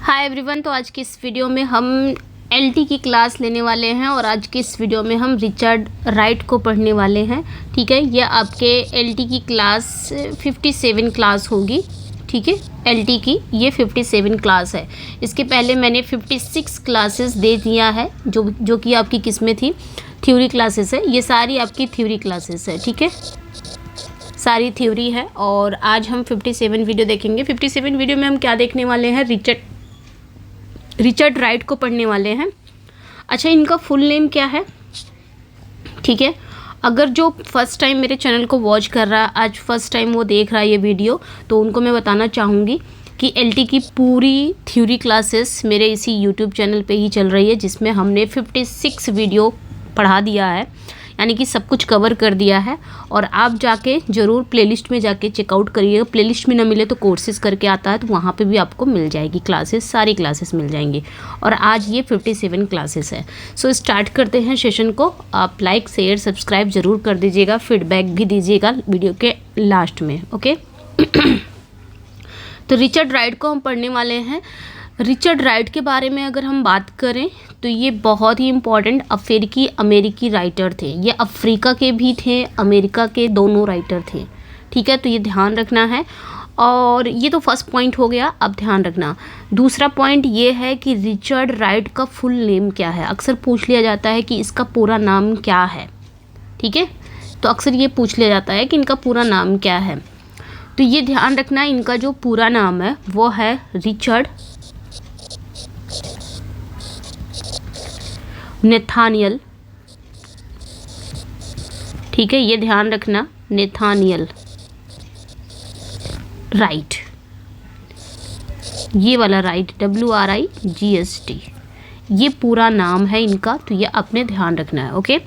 Hi everyone. तो आज की इस वीडियो में हम एलटी की क्लास लेने वाले हैं और आज की इस वीडियो में हम रिचर्ड राइट को पढ़ने वाले हैं। ठीक है, ये आपके एलटी की क्लास 57 क्लास होगी। ठीक है, एलटी की ये 57 क्लास है। इसके पहले मैंने 56 क्लासेस दे दिया है जो कि आपकी किस में थी, थ्योरी क्लासेस है। ये सारी आपकी थ्योरी क्लासेस है। ठीक है, सारी थ्योरी है और आज हम 57 वीडियो देखेंगे। 57 वीडियो में हम क्या देखने वाले हैं, रिचर्ड राइट को पढ़ने वाले हैं। अच्छा, इनका फुल नेम क्या है? ठीक है, अगर जो फर्स्ट टाइम मेरे चैनल को वॉच कर रहा है, आज फर्स्ट टाइम वो देख रहा है ये वीडियो, तो उनको मैं बताना चाहूँगी कि एलटी की पूरी थ्योरी क्लासेस मेरे इसी यूट्यूब चैनल पे ही चल रही है, जिसमें हमने 56 वीडियो पढ़ा दिया है, यानी कि सब कुछ कवर कर दिया है। और आप जाके ज़रूर प्लेलिस्ट में जाके चेकआउट करिएगा। प्लेलिस्ट में ना मिले तो कोर्सेज़ करके आता है, तो वहाँ पे भी आपको मिल जाएगी क्लासेस, सारी क्लासेस मिल जाएंगी। और आज ये 57 क्लासेस है। सो स्टार्ट करते हैं सेशन को। आप लाइक शेयर सब्सक्राइब ज़रूर कर दीजिएगा, फीडबैक भी दीजिएगा वीडियो के लास्ट में। ओके तो रिचर्ड राइट को हम पढ़ने वाले हैं। रिचर्ड राइट के बारे में अगर हम बात करें तो ये बहुत ही इम्पॉर्टेंट अमेरिकी राइटर थे। ये अफ्रीका के भी थे, अमेरिका के दोनों राइटर थे। ठीक है, तो ये ध्यान रखना है। और ये तो फर्स्ट पॉइंट हो गया। अब ध्यान रखना, दूसरा पॉइंट ये है कि रिचर्ड राइट का फुल नेम क्या है। अक्सर पूछ लिया जाता है कि इसका पूरा नाम क्या है। ठीक है, तो अक्सर ये पूछ लिया जाता है कि इनका पूरा नाम क्या है। तो ये ध्यान रखना, इनका जो पूरा नाम है वो है रिचर्ड नेथानियल। ठीक है, ये ध्यान रखना, नेथानियल राइट, ये वाला राइट, WRIGST, ये पूरा नाम है इनका। तो ये आपने ध्यान रखना है। ओके,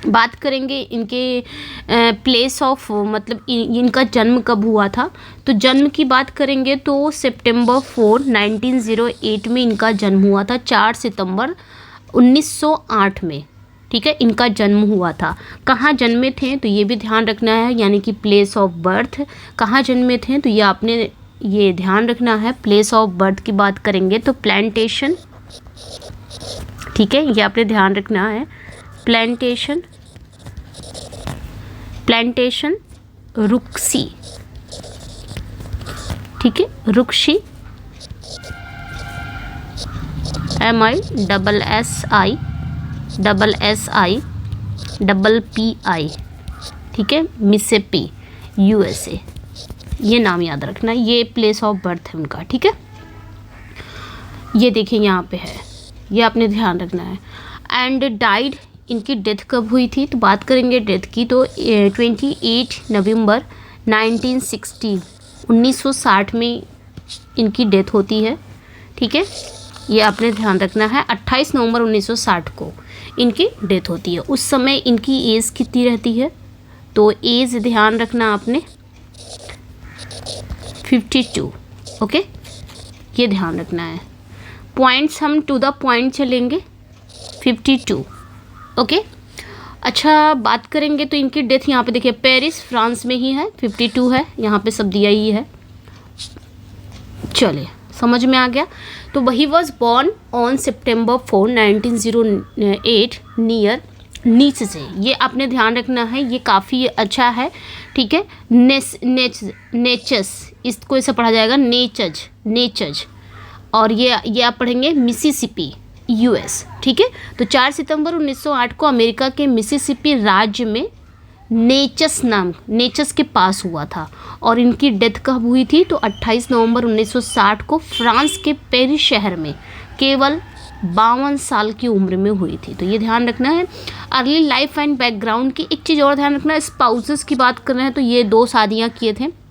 बात करेंगे इनके प्लेस ऑफ, मतलब इनका जन्म कब हुआ था। तो जन्म की बात करेंगे तो सितंबर 4, 1908 में इनका जन्म हुआ था। 4 सितंबर 1908 में, ठीक है, इनका जन्म हुआ था। कहाँ जन्मे थे तो ये भी ध्यान रखना है, यानी कि प्लेस ऑफ बर्थ कहाँ जन्मे थे तो ये आपने ये ध्यान रखना है। प्लेस ऑफ बर्थ की बात करेंगे तो प्लांटेशन, ठीक है, ये आपने ध्यान रखना है। प्लांटेशन रुक्सी, ठीक है, रुक्सी, MISSIPPI, ठीक है, मिसिसिपी, USA, ये नाम याद रखना। ये प्लेस ऑफ बर्थ है उनका। ठीक है, ये देखिए यहाँ पे है, ये आपने ध्यान रखना है। एंड डाइड, इनकी डेथ कब हुई थी तो बात करेंगे डेथ की तो 28 नवंबर 1960 में इनकी डेथ होती है। ठीक है, ये आपने ध्यान रखना है। 28 नवंबर 1960 को इनकी डेथ होती है। उस समय इनकी एज कितनी रहती है तो एज ध्यान रखना आपने 52। ओके, ये ध्यान रखना है। पॉइंट्स हम टू द पॉइंट चलेंगे, 52। ओके, अच्छा, बात करेंगे तो इनकी डेथ यहाँ पे देखिए पेरिस फ्रांस में ही है। 52 है, यहाँ पे सब दिया ही है। चलिए, समझ में आ गया। तो वही was born on September 4, 1908 near नीच से, ये आपने ध्यान रखना है, ये काफ़ी अच्छा है। ठीक है, नेचस, इसको ऐसा पढ़ा जाएगा नेचज, और ये आप पढ़ेंगे मिसिसिपी, US। ठीक है, तो 4 सितंबर 1908 को अमेरिका के मिसिसिपी राज्य में नेचस के पास हुआ था। और इनकी डेथ कब हुई थी तो 28 नवंबर 1960 को फ्रांस के पेरिस शहर में केवल 52 साल की उम्र में हुई थी। तो ये ध्यान रखना है। अर्ली लाइफ एंड बैकग्राउंड की एक चीज़ और ध्यान रखना है, स्पाउसेस की बात कर रहे हैं तो ये 2 शादियाँ किए थे,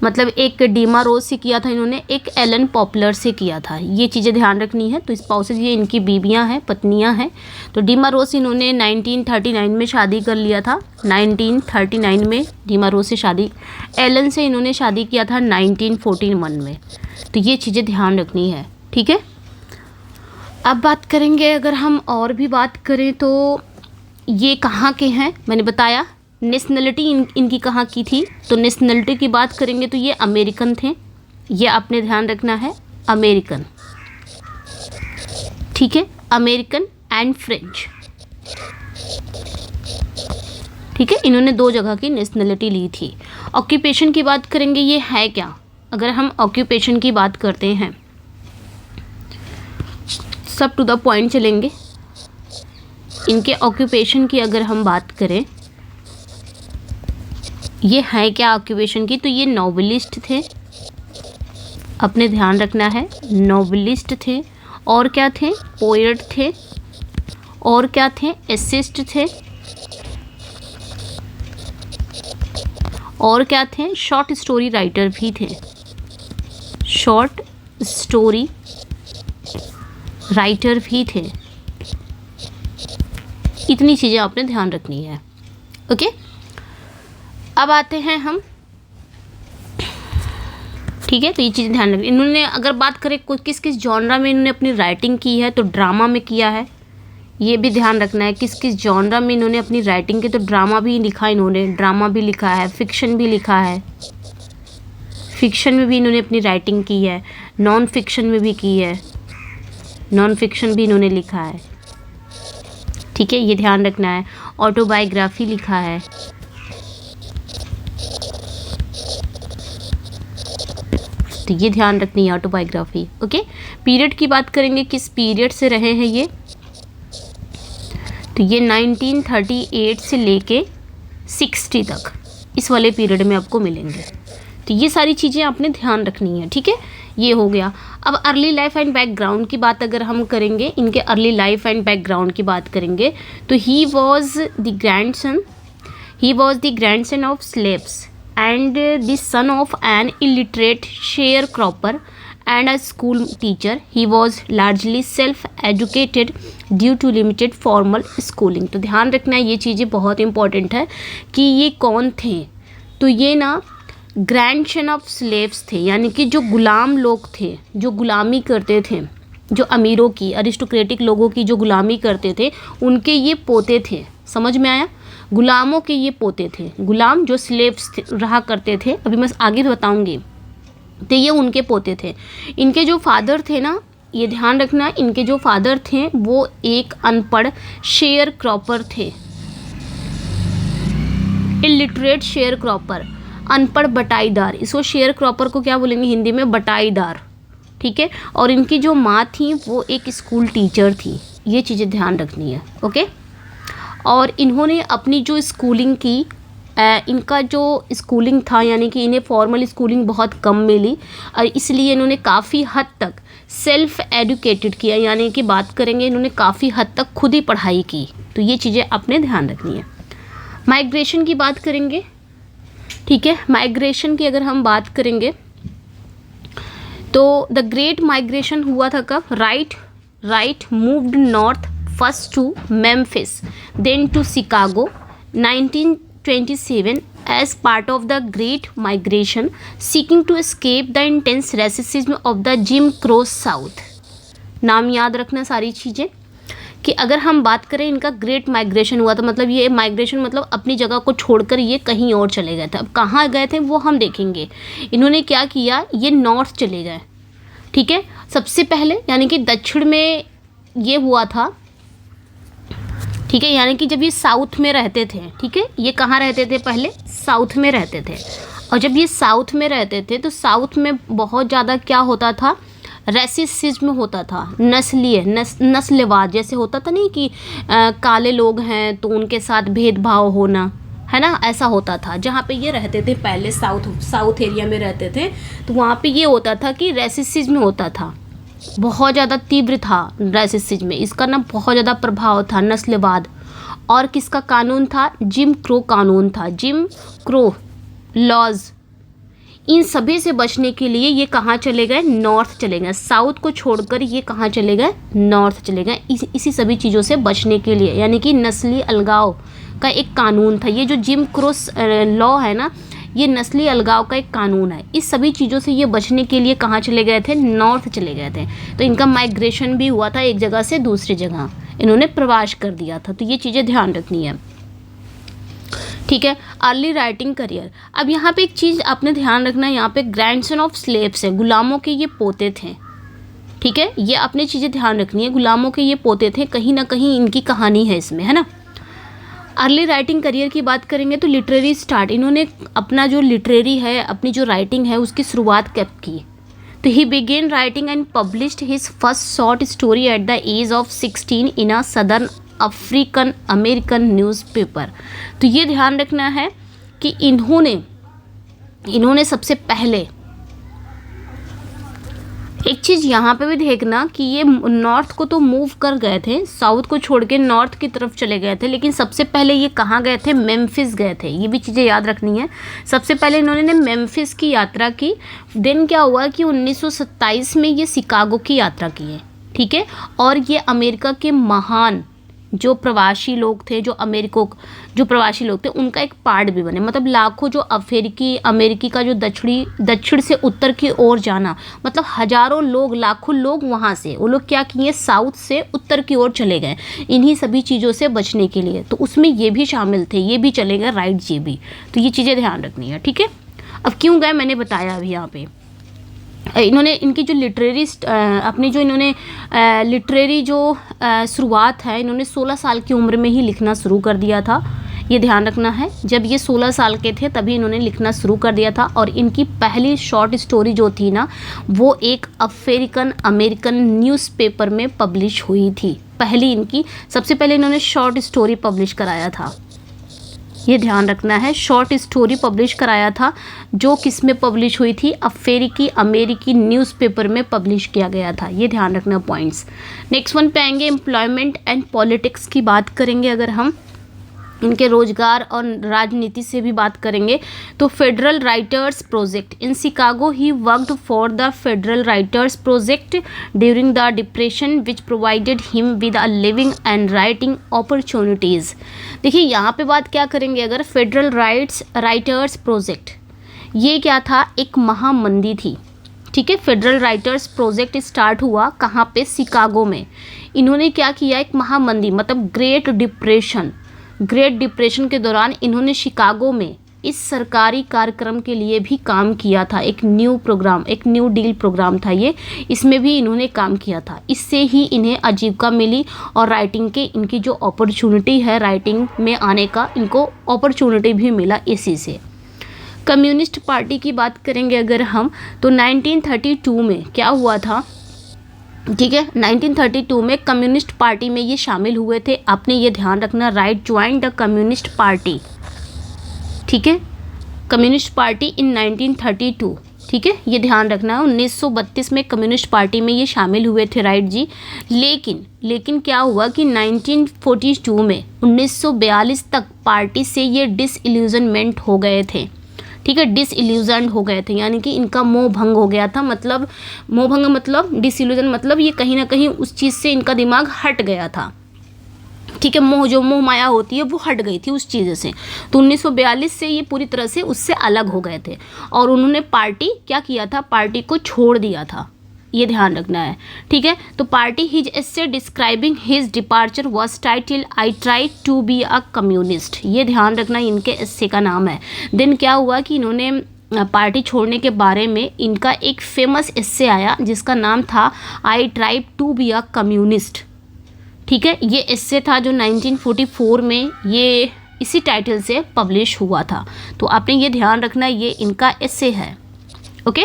मतलब एक डीमा रोज से किया था इन्होंने, एक एलन पॉपुलर से किया था। ये चीज़ें ध्यान रखनी है। तो स्पाउसेस ये इनकी बीवियां हैं, पत्नियां हैं। तो डीमा रोज इन्होंने 1939 में शादी कर लिया था, 1939 में डीमा रोज से शादी। एलन से इन्होंने शादी किया था 1941 में। तो ये चीज़ें ध्यान रखनी है। ठीक है, अब बात करेंगे, अगर हम और भी बात करें तो ये कहाँ के हैं, मैंने बताया। नेशनलिटी इनकी कहाँ की थी तो नेशनलिटी की बात करेंगे तो ये अमेरिकन थे, ये आपने ध्यान रखना है, अमेरिकन, ठीक है, अमेरिकन एंड फ्रेंच, ठीक है, इन्होंने 2 जगह की नेशनलिटी ली थी। ऑक्यूपेशन की बात करेंगे, ये है क्या? अगर हम ऑक्यूपेशन की बात करते हैं, सब टू द पॉइंट चलेंगे। इनके ऑक्यूपेशन की अगर हम बात करें, ये है क्या ऑक्यूपेशन की? तो ये नोवेलिस्ट थे, अपने ध्यान रखना है, नोवेलिस्ट थे। और क्या थे? पोएट थे। और क्या थे? एसिस्ट थे। और क्या थे? शॉर्ट स्टोरी राइटर भी थे, शॉर्ट स्टोरी राइटर भी थे। इतनी चीज़ें आपने ध्यान रखनी है। ओके, अब आते हैं हम, ठीक है, तो ये चीज़ें ध्यान रखनी। इन्होंने अगर बात करें किस किस जॉनरा में इन्होंने अपनी राइटिंग की है, तो ड्रामा में किया है, ये भी ध्यान रखना है। किस किस जॉनरा में इन्होंने अपनी राइटिंग की, तो ड्रामा भी लिखा, इन्होंने ड्रामा भी लिखा है, फिक्शन भी लिखा है, फिक्शन में भी इन्होंने अपनी राइटिंग की है, नॉन फिक्शन में भी की है, नॉन फिक्शन भी इन्होंने लिखा है, ठीक है, ये ध्यान रखना है। ऑटोबायोग्राफी लिखा है, तो ये ध्यान रखनी है, ऑटोबायोग्राफी। ओके, पीरियड की बात करेंगे, किस पीरियड से रहे हैं ये, तो ये 1938 से लेके 60 तक, इस वाले पीरियड में आपको मिलेंगे। तो ये सारी चीज़ें आपने ध्यान रखनी है, ठीक है, ये हो गया। अब अर्ली लाइफ एंड बैकग्राउंड की बात अगर हम करेंगे, इनके अर्ली लाइफ एंड बैकग्राउंड की बात करेंगे, तो he was the grandson of slaves and the son of an illiterate sharecropper and a school teacher. He was largely self-educated due to limited formal schooling. तो ध्यान रखना है, ये चीज़ें बहुत इंपॉर्टेंट है कि ये कौन थे। तो ये ना ग्रैंडसन ऑफ स्लेव्स थे, यानी कि जो गुलाम लोग थे, जो गुलामी करते थे, जो अमीरों की, अरिस्टोक्रेटिक लोगों की जो गुलामी करते थे, उनके ये पोते थे। समझ में आया? गुलामों के ये पोते थे, गुलाम जो स्लेव्स रहा करते थे, अभी मैं आगे बताऊंगी, तो ये उनके पोते थे। इनके जो फादर थे ना, ये ध्यान रखना, इनके जो फादर थे वो एक अनपढ़ शेयर क्रॉपर थे, इलिटरेट शेयर क्रॉपर, अनपढ़ बटाईदार। इसको शेयर क्रॉपर को क्या बोलेंगे हिंदी में? बटाईदार, ठीक है। और इनकी जो माँ थी वो एक स्कूल टीचर थी, ये चीज़ें ध्यान रखनी है, ओके। और इन्होंने अपनी जो स्कूलिंग की, इनका जो स्कूलिंग था, यानी कि इन्हें फॉर्मल स्कूलिंग बहुत कम मिली, और इसलिए इन्होंने काफ़ी हद तक सेल्फ एडुकेटेड किया, यानी कि बात करेंगे इन्होंने काफ़ी हद तक खुद ही पढ़ाई की। तो ये चीज़ें आपने ध्यान रखनी है। माइग्रेशन की बात करेंगे, ठीक है। माइग्रेशन की अगर हम बात करेंगे तो द ग्रेट माइग्रेशन हुआ था कब? Right moved north first to Memphis, then to Chicago 1927 as part of the Great Migration, seeking to escape the intense racism of the Jim Crow South। नाम याद रखना सारी चीज़ें, कि अगर हम बात करें इनका ग्रेट माइग्रेशन हुआ था, मतलब ये माइग्रेशन मतलब अपनी जगह को छोड़कर ये कहीं और चले गए थे। अब कहाँ गए थे वो हम देखेंगे। इन्होंने क्या किया, ये नॉर्थ चले गए, ठीक है, सबसे पहले, यानी कि दक्षिण में ये हुआ था, ठीक है, यानी कि जब ये साउथ में रहते थे, ठीक है, ये कहाँ रहते थे? पहले साउथ में रहते थे। और जब ये साउथ में रहते थे तो साउथ में बहुत ज़्यादा क्या होता था? रेसिज्म होता था, नस्लवाद जैसे होता था, नहीं कि काले लोग हैं तो उनके साथ भेदभाव होना, है ना, ऐसा होता था। जहाँ पे ये रहते थे पहले, साउथ एरिया में रहते थे, तो वहाँ पे ये होता था कि रेसिज्म होता था, बहुत ज़्यादा तीव्र था रेसिज्म में, इसका ना बहुत ज़्यादा प्रभाव था, नस्लवाद। और किसका कानून था? जिम क्रो कानून था, जिम क्रो लॉज। इन सभी से बचने के लिए ये कहाँ चले गए? नॉर्थ चले गए। साउथ को छोड़कर ये कहाँ चले गए? नॉर्थ चले गए, इसी सभी चीज़ों से बचने के लिए, यानी कि नस्ली अलगाव का एक कानून था। ये जो जिम क्रो लॉ है ना, ये नस्ली अलगाव का एक कानून है। इस सभी चीज़ों से ये बचने के लिए कहाँ चले गए थे? नॉर्थ चले गए थे। तो इनका माइग्रेशन भी हुआ था, एक जगह से दूसरी जगह इन्होंने प्रवास कर दिया था। तो ये चीज़ें ध्यान रखनी है, ठीक है। अर्ली राइटिंग करियर, अब यहाँ पे एक चीज़ आपने ध्यान रखना है, यहाँ पे ग्रैंडसन ऑफ स्लेव्स है, गुलामों के ये पोते थे, ठीक है, ये अपनी चीज़ें ध्यान रखनी है। गुलामों के ये पोते थे, कहीं ना कहीं इनकी कहानी है इसमें, है ना। अर्ली राइटिंग करियर की बात करेंगे तो लिटरेरी स्टार्ट, इन्होंने अपना जो लिटरेरी है, अपनी जो राइटिंग है उसकी शुरुआत कब की। तो he began writing and published his first short story at the age of 16 in a southern African American newspaper. तो ये ध्यान रखना है कि इन्होंने सबसे पहले एक चीज़ यहाँ पे भी देखना कि ये नॉर्थ को तो मूव कर गए थे, साउथ को छोड़ के नॉर्थ की तरफ चले गए थे, लेकिन सबसे पहले ये कहाँ गए थे, मेम्फिस गए थे। ये भी चीज़ें याद रखनी है। सबसे पहले इन्होंने मेम्फिस की यात्रा की। देन क्या हुआ कि 1927 में ये शिकागो की यात्रा की है, ठीक है। और ये अमेरिका के महान जो प्रवासी लोग थे, जो प्रवासी लोग थे, उनका एक पार्ट भी बने। मतलब लाखों जो अमेरिकी का जो दक्षिण से उत्तर की ओर जाना, मतलब हजारों लोग, लाखों लोग वहाँ से, वो लोग क्या किए, साउथ से उत्तर की ओर चले गए इन्हीं सभी चीज़ों से बचने के लिए। तो उसमें ये भी शामिल थे, ये भी चले गए, राइट जी भी। तो ये चीज़ें ध्यान रखनी है, ठीक है। अब क्यों गए मैंने बताया अभी यहाँ पे। इन्होंने इनकी जो लिटरेरी जो शुरुआत है, इन्होंने 16 साल की उम्र में ही लिखना शुरू कर दिया था। ये ध्यान रखना है, जब ये 16 साल के थे तभी इन्होंने लिखना शुरू कर दिया था। और इनकी पहली शॉर्ट स्टोरी जो थी ना, वो एक अमेरिकन न्यूज़पेपर में पब्लिश हुई थी। सबसे पहले इन्होंने शॉर्ट स्टोरी पब्लिश कराया था। ये ध्यान रखना है, शॉर्ट स्टोरी पब्लिश कराया था, जो किस में पब्लिश हुई थी, अमेरिकी न्यूज़पेपर में पब्लिश किया गया था। ये ध्यान रखना पॉइंट्स। नेक्स्ट वन पे आएंगे, एम्प्लॉयमेंट एंड पॉलिटिक्स की बात करेंगे। अगर हम इनके रोजगार और राजनीति से भी बात करेंगे तो federal writers project in Chicago he worked for the federal writers project during the depression which provided him with a living and writing opportunities. देखिए यहाँ पे बात क्या करेंगे, अगर फेडरल राइटर्स प्रोजेक्ट, ये क्या था, एक महामंदी थी, ठीक है। फेडरल राइटर्स प्रोजेक्ट स्टार्ट हुआ कहाँ पे, शिकागो में। इन्होंने क्या किया, एक महामंदी मतलब ग्रेट डिप्रेशन के दौरान इन्होंने शिकागो में इस सरकारी कार्यक्रम के लिए भी काम किया था। एक न्यू डील प्रोग्राम था ये, इसमें भी इन्होंने काम किया था। इससे ही इन्हें आजीविका मिली और राइटिंग के इनकी जो अपॉर्चुनिटी है राइटिंग में आने का, इनको अपॉर्चुनिटी भी मिला इसी से। कम्युनिस्ट पार्टी की बात करेंगे अगर हम, तो 1932 में क्या हुआ था, ठीक है, 1932 में कम्युनिस्ट पार्टी में ये शामिल हुए थे। आपने ये ध्यान रखना, right join the communist party, ठीक है, कम्युनिस्ट पार्टी इन 1932, ठीक है, ये ध्यान रखना है। 1932 में कम्युनिस्ट पार्टी में ये शामिल हुए थे, राइट जी। लेकिन क्या हुआ कि 1942 में 1942 तक पार्टी से ये डिसइल्यूजनमेंट हो गए थे, ठीक है, डिसइल्यूजन्ड हो गए थे, यानी कि इनका मोह भंग हो गया था। मतलब मोह भंग मतलब डिसइल्यूजन, मतलब ये कहीं ना कहीं उस चीज़ से इनका दिमाग हट गया था, ठीक है। मोह माया होती है वो हट गई थी उस चीज़ से। तो 1942 से ये पूरी तरह से उससे अलग हो गए थे और उन्होंने पार्टी क्या किया था, पार्टी को छोड़ दिया था। ये ध्यान रखना है, ठीक है। तो party his essay describing his departure was title I try to be a communist. ये ध्यान रखना, इनके एसे का नाम है। देन क्या हुआ कि इन्होंने पार्टी छोड़ने के बारे में इनका एक फेमस एसे आया जिसका नाम था I try to be a communist, ठीक है। ये एसे था जो 1944 में ये इसी टाइटल से पब्लिश हुआ था। तो आपने ये ध्यान रखना, ये इनका एसे है, ओके।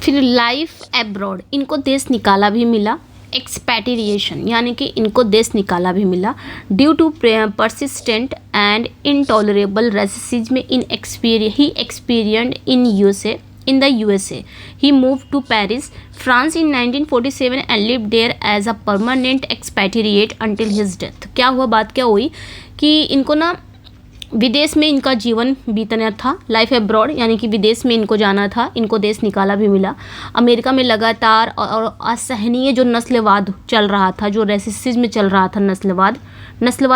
फिर लाइफ एब्रॉड, इनको देश निकाला भी मिला। एक्सपैट्रिएशन यानी कि इनको देश निकाला भी मिला। Due to persistent and intolerable racism he experienced in the USA. He moved to Paris, France in 1947 and lived there as a permanent expatriate until his death. क्या हुआ, बात क्या हुई कि इनको ना विदेश में इनका जीवन बीतना था, लाइफ एब्रॉड यानी कि विदेश में इनको जाना था, इनको देश निकाला भी मिला। अमेरिका में लगातार और असहनीय जो नस्लवाद चल रहा था, जो रेसिज्म चल रहा था, नस्लवाद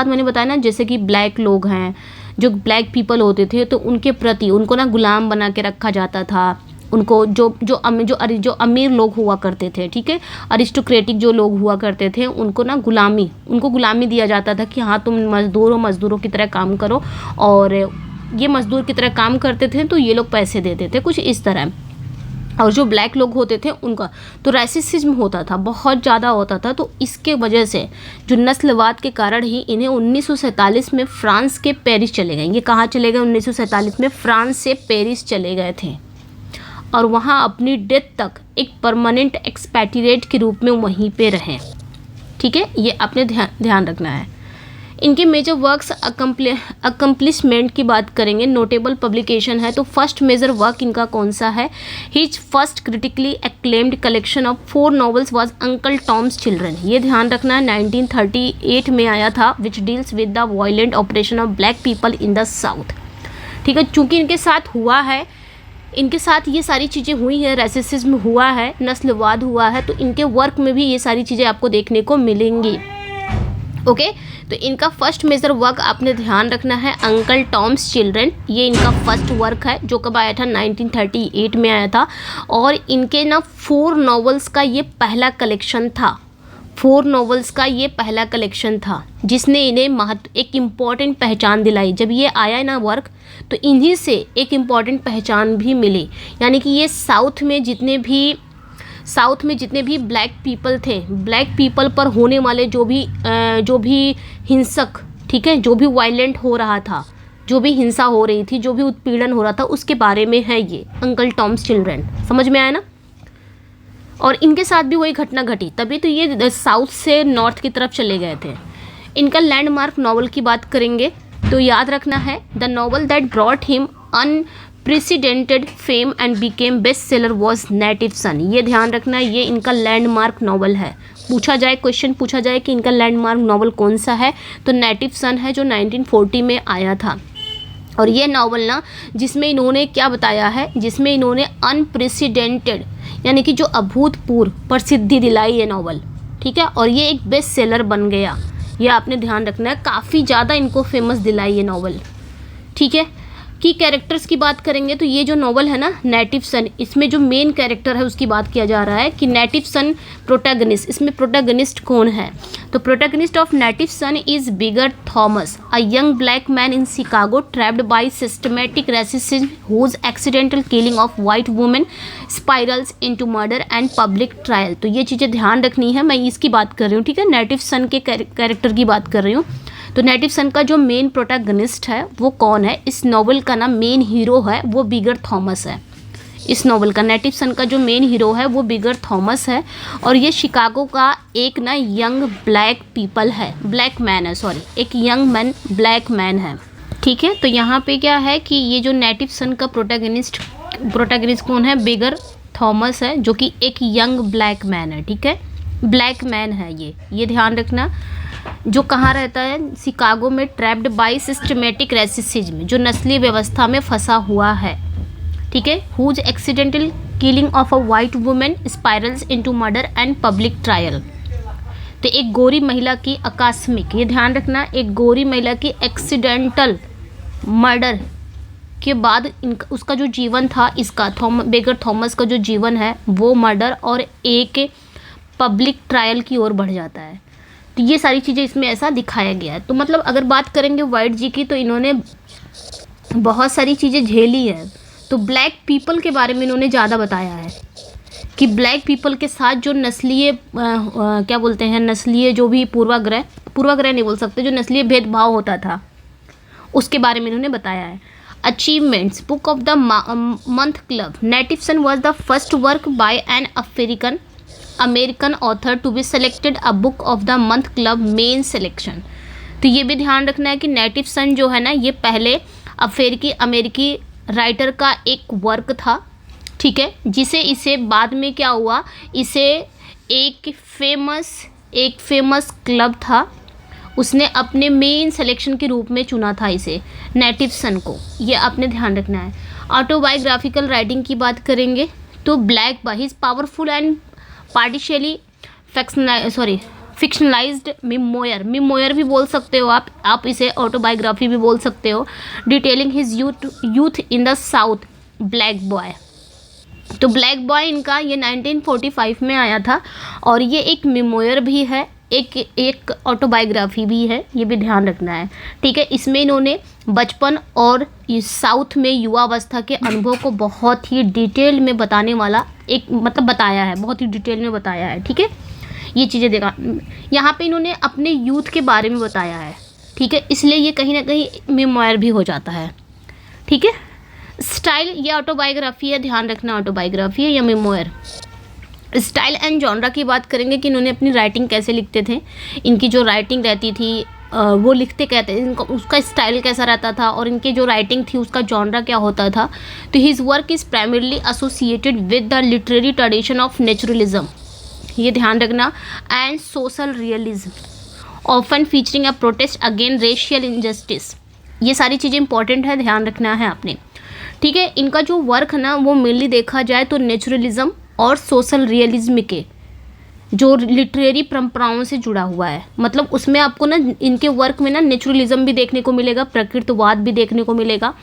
मैंने बताया ना, जैसे कि ब्लैक लोग हैं, जो ब्लैक पीपल होते थे, तो उनके प्रति उनको ना गुलाम बना के रखा जाता था। उनको जो अमीर लोग हुआ करते थे, ठीक है, अरिस्टोक्रेटिक जो लोग हुआ करते थे, उनको गुलामी दिया जाता था कि हाँ तुम मज़दूरों की तरह काम करो, और ये मज़दूर की तरह काम करते थे तो ये लोग पैसे देते थे, कुछ इस तरह। और जो ब्लैक लोग होते थे उनका तो रेसिज्म होता था, बहुत ज़्यादा होता था। तो इसके वजह से जो नस्लवाद के कारण ही इन्हें 1947 में फ्रांस के पेरिस चले गए। ये कहाँ चले गए? 1947 में फ्रांस से पेरिस चले गए थे और वहाँ अपनी डेथ तक एक परमानेंट एक्सपैट्रिएट के रूप में वहीं पे रहे। ठीक है, ये आपने ध्यान रखना है। इनके मेजर वर्क्स अकम्पलिशमेंट की बात करेंगे, नोटेबल पब्लिकेशन है तो फर्स्ट मेजर वर्क इनका कौन सा है? His first critically acclaimed collection of 4 novels was uncle Tom's children. ये ध्यान रखना है, 1938 में आया था, which deals with the violent operation of black people in the south. ठीक है, चूँकि इनके साथ हुआ है, इनके साथ ये सारी चीज़ें हुई है, रेसिज्म हुआ है, नस्लवाद हुआ है, तो इनके वर्क में भी ये सारी चीज़ें आपको देखने को मिलेंगी। ओके, तो इनका फर्स्ट मेजर वर्क आपने ध्यान रखना है अंकल टॉम्स चिल्ड्रन। ये इनका फर्स्ट वर्क है जो कब आया था? 1938 में आया था। और इनके ना 4 नॉवेल्स का ये पहला कलेक्शन था, 4 नॉवेल्स का ये पहला कलेक्शन था जिसने इन्हें एक इम्पॉर्टेंट पहचान दिलाई। जब ये आया ना वर्क तो इन्हीं से एक इम्पॉर्टेंट पहचान भी मिली, यानी कि ये साउथ में जितने भी ब्लैक पीपल थे, ब्लैक पीपल पर होने वाले जो भी हिंसक, ठीक है, जो भी वायलेंट हो रहा था, जो भी हिंसा हो रही थी, जो भी उत्पीड़न हो रहा था, उसके बारे में है ये अंकल टॉम्स चिल्ड्रन। समझ में आया ना? और इनके साथ भी वही घटना घटी, तभी तो ये साउथ से नॉर्थ की तरफ चले गए थे। इनका लैंडमार्क नॉवल की बात करेंगे तो याद रखना है, the novel that brought him unprecedented fame and became best seller was Native Son. ये ध्यान रखना है, ये इनका लैंडमार्क नॉवल है। क्वेश्चन पूछा जाए कि इनका लैंडमार्क नॉवल कौन सा है, तो नेटिव सन है जो 1940 में आया था। और ये नॉवल ना, जिसमें इन्होंने क्या बताया है, जिसमें इन्होंने अनप्रेसिडेंटेड यानी कि जो अभूतपूर्व प्रसिद्धि दिलाई ये नॉवल। ठीक है, और ये एक बेस्ट सेलर बन गया, ये आपने ध्यान रखना है, काफ़ी ज़्यादा इनको फेमस दिलाई ये नॉवल। ठीक है, की कैरेक्टर्स की बात करेंगे तो ये जो नॉवल है ना नेटिव सन, इसमें जो मेन कैरेक्टर है उसकी बात किया जा रहा है कि नेटिव सन प्रोटैगनिस्ट, इसमें प्रोटैगनिस्ट कौन है? तो protagonist of Native Son is Bigger Thomas, a young black man in Chicago trapped by systematic racism whose accidental killing of white women spirals into murder and public trial. तो ये चीज़ें ध्यान रखनी है, मैं इसकी बात कर रही हूँ। ठीक है, नेटिव सन के कैरेक्टर की बात कर रही हूँ। तो नेटिव सन का जो मेन प्रोटैगनिस्ट है वो कौन है? इस नॉवल का ना मेन हीरो है वो बिगर थॉमस है। इस नॉवल का नेटिव सन का जो मेन हीरो है वो बिगर थॉमस है, और ये शिकागो का एक ना यंग ब्लैक पीपल है, ब्लैक मैन है, सॉरी, एक यंग मैन ब्लैक मैन है। ठीक है, तो यहाँ पे क्या है कि ये जो नेटिव सन का प्रोटैगनिस्ट कौन है? बिगर थॉमस है, जो कि एक यंग ब्लैक मैन है। ठीक है, ब्लैक मैन है ये ध्यान रखना, जो कहाँ रहता है? शिकागो में, ट्रैप्ड बाय सिस्टमेटिक रेसिज्म, जो नस्लीय व्यवस्था में फंसा हुआ है। ठीक है, whose accidental killing of a white women spirals into murder and public trial. तो एक गोरी महिला की आकस्मिक, ये ध्यान रखना, एक गोरी महिला की एक्सीडेंटल मर्डर के बाद उसका जो जीवन था, इसका बेगर थॉमस का जो जीवन है वो मर्डर और एक पब्लिक ट्रायल की ओर बढ़ जाता है। तो ये सारी चीज़ें इसमें ऐसा दिखाया गया है। तो मतलब अगर बात करेंगे वाइट जी की, तो इन्होंने बहुत सारी चीज़ें झेली है। तो ब्लैक पीपल के बारे में इन्होंने ज़्यादा बताया है कि ब्लैक पीपल के साथ जो नस्लीय क्या बोलते हैं, नस्लीय जो भी पूर्वाग्रह नहीं बोल सकते, जो नस्लीय भेदभाव होता था उसके बारे में इन्होंने बताया है। Achievements, Book of the Month Club, Native Son was the first work by an American author to be selected a Book of the Month Club main selection. तो ये भी ध्यान रखना है कि नेटिव सन जो है ना, ये पहले अमेरिकी राइटर का एक वर्क था। ठीक है, इसे बाद में क्या हुआ, इसे एक फेमस क्लब था, उसने अपने मेन सिलेक्शन के रूप में चुना था इसे, नेटिव सन को। ये आपने ध्यान रखना है। ऑटोबायोग्राफिकल राइटिंग की बात करेंगे तो Black Boy his powerful and partially fictionalised memoir भी बोल सकते हो आप इसे ऑटोबायोग्राफी भी बोल सकते हो, detailing his youth in the south, black boy. तो ब्लैक बॉय इनका ये 1945 में आया था, और ये एक मिमोयर भी है एक ऑटोबायोग्राफी भी है, ये भी ध्यान रखना है, ठीक है। इसमें इन्होंने बचपन और साउथ में युवावस्था के अनुभव को बहुत ही डिटेल में बताने वाला एक मतलब बताया है, बहुत ही डिटेल में बताया है, ठीक है। ये चीज़ें देखा यहाँ पे इन्होंने अपने यूथ के बारे में बताया है, ठीक है, इसलिए ये कहीं ना कहीं मेमोयर भी हो जाता है, ठीक है। स्टाइल, ये ऑटोबायोग्राफी है, ध्यान रखना ऑटोबायोग्राफी है या मेमोयर। स्टाइल एंड जॉनरा की बात करेंगे कि इन्होंने अपनी राइटिंग कैसे लिखते थे, इनकी जो राइटिंग रहती थी वो लिखते कहते इनको, उसका स्टाइल कैसा रहता था और इनकी जो राइटिंग थी उसका जॉनरा क्या होता था। तो his work is primarily associated with the literary tradition of naturalism, ये ध्यान रखना, and social realism, often featuring a protest again racial injustice. ये सारी चीज़ें इंपॉर्टेंट है, ध्यान रखना है आपने, ठीक है। इनका जो वर्क है ना वो मेनली देखा जाए तो नेचुरलिज्म और सोशल रियलिज्म के जो लिटरेरी परंपराओं से जुड़ा हुआ है, मतलब उसमें आपको ना इनके वर्क में ना नेचुरलिज्म भी देखने को मिलेगा, प्रकृतिवाद भी देखने को मिलेगा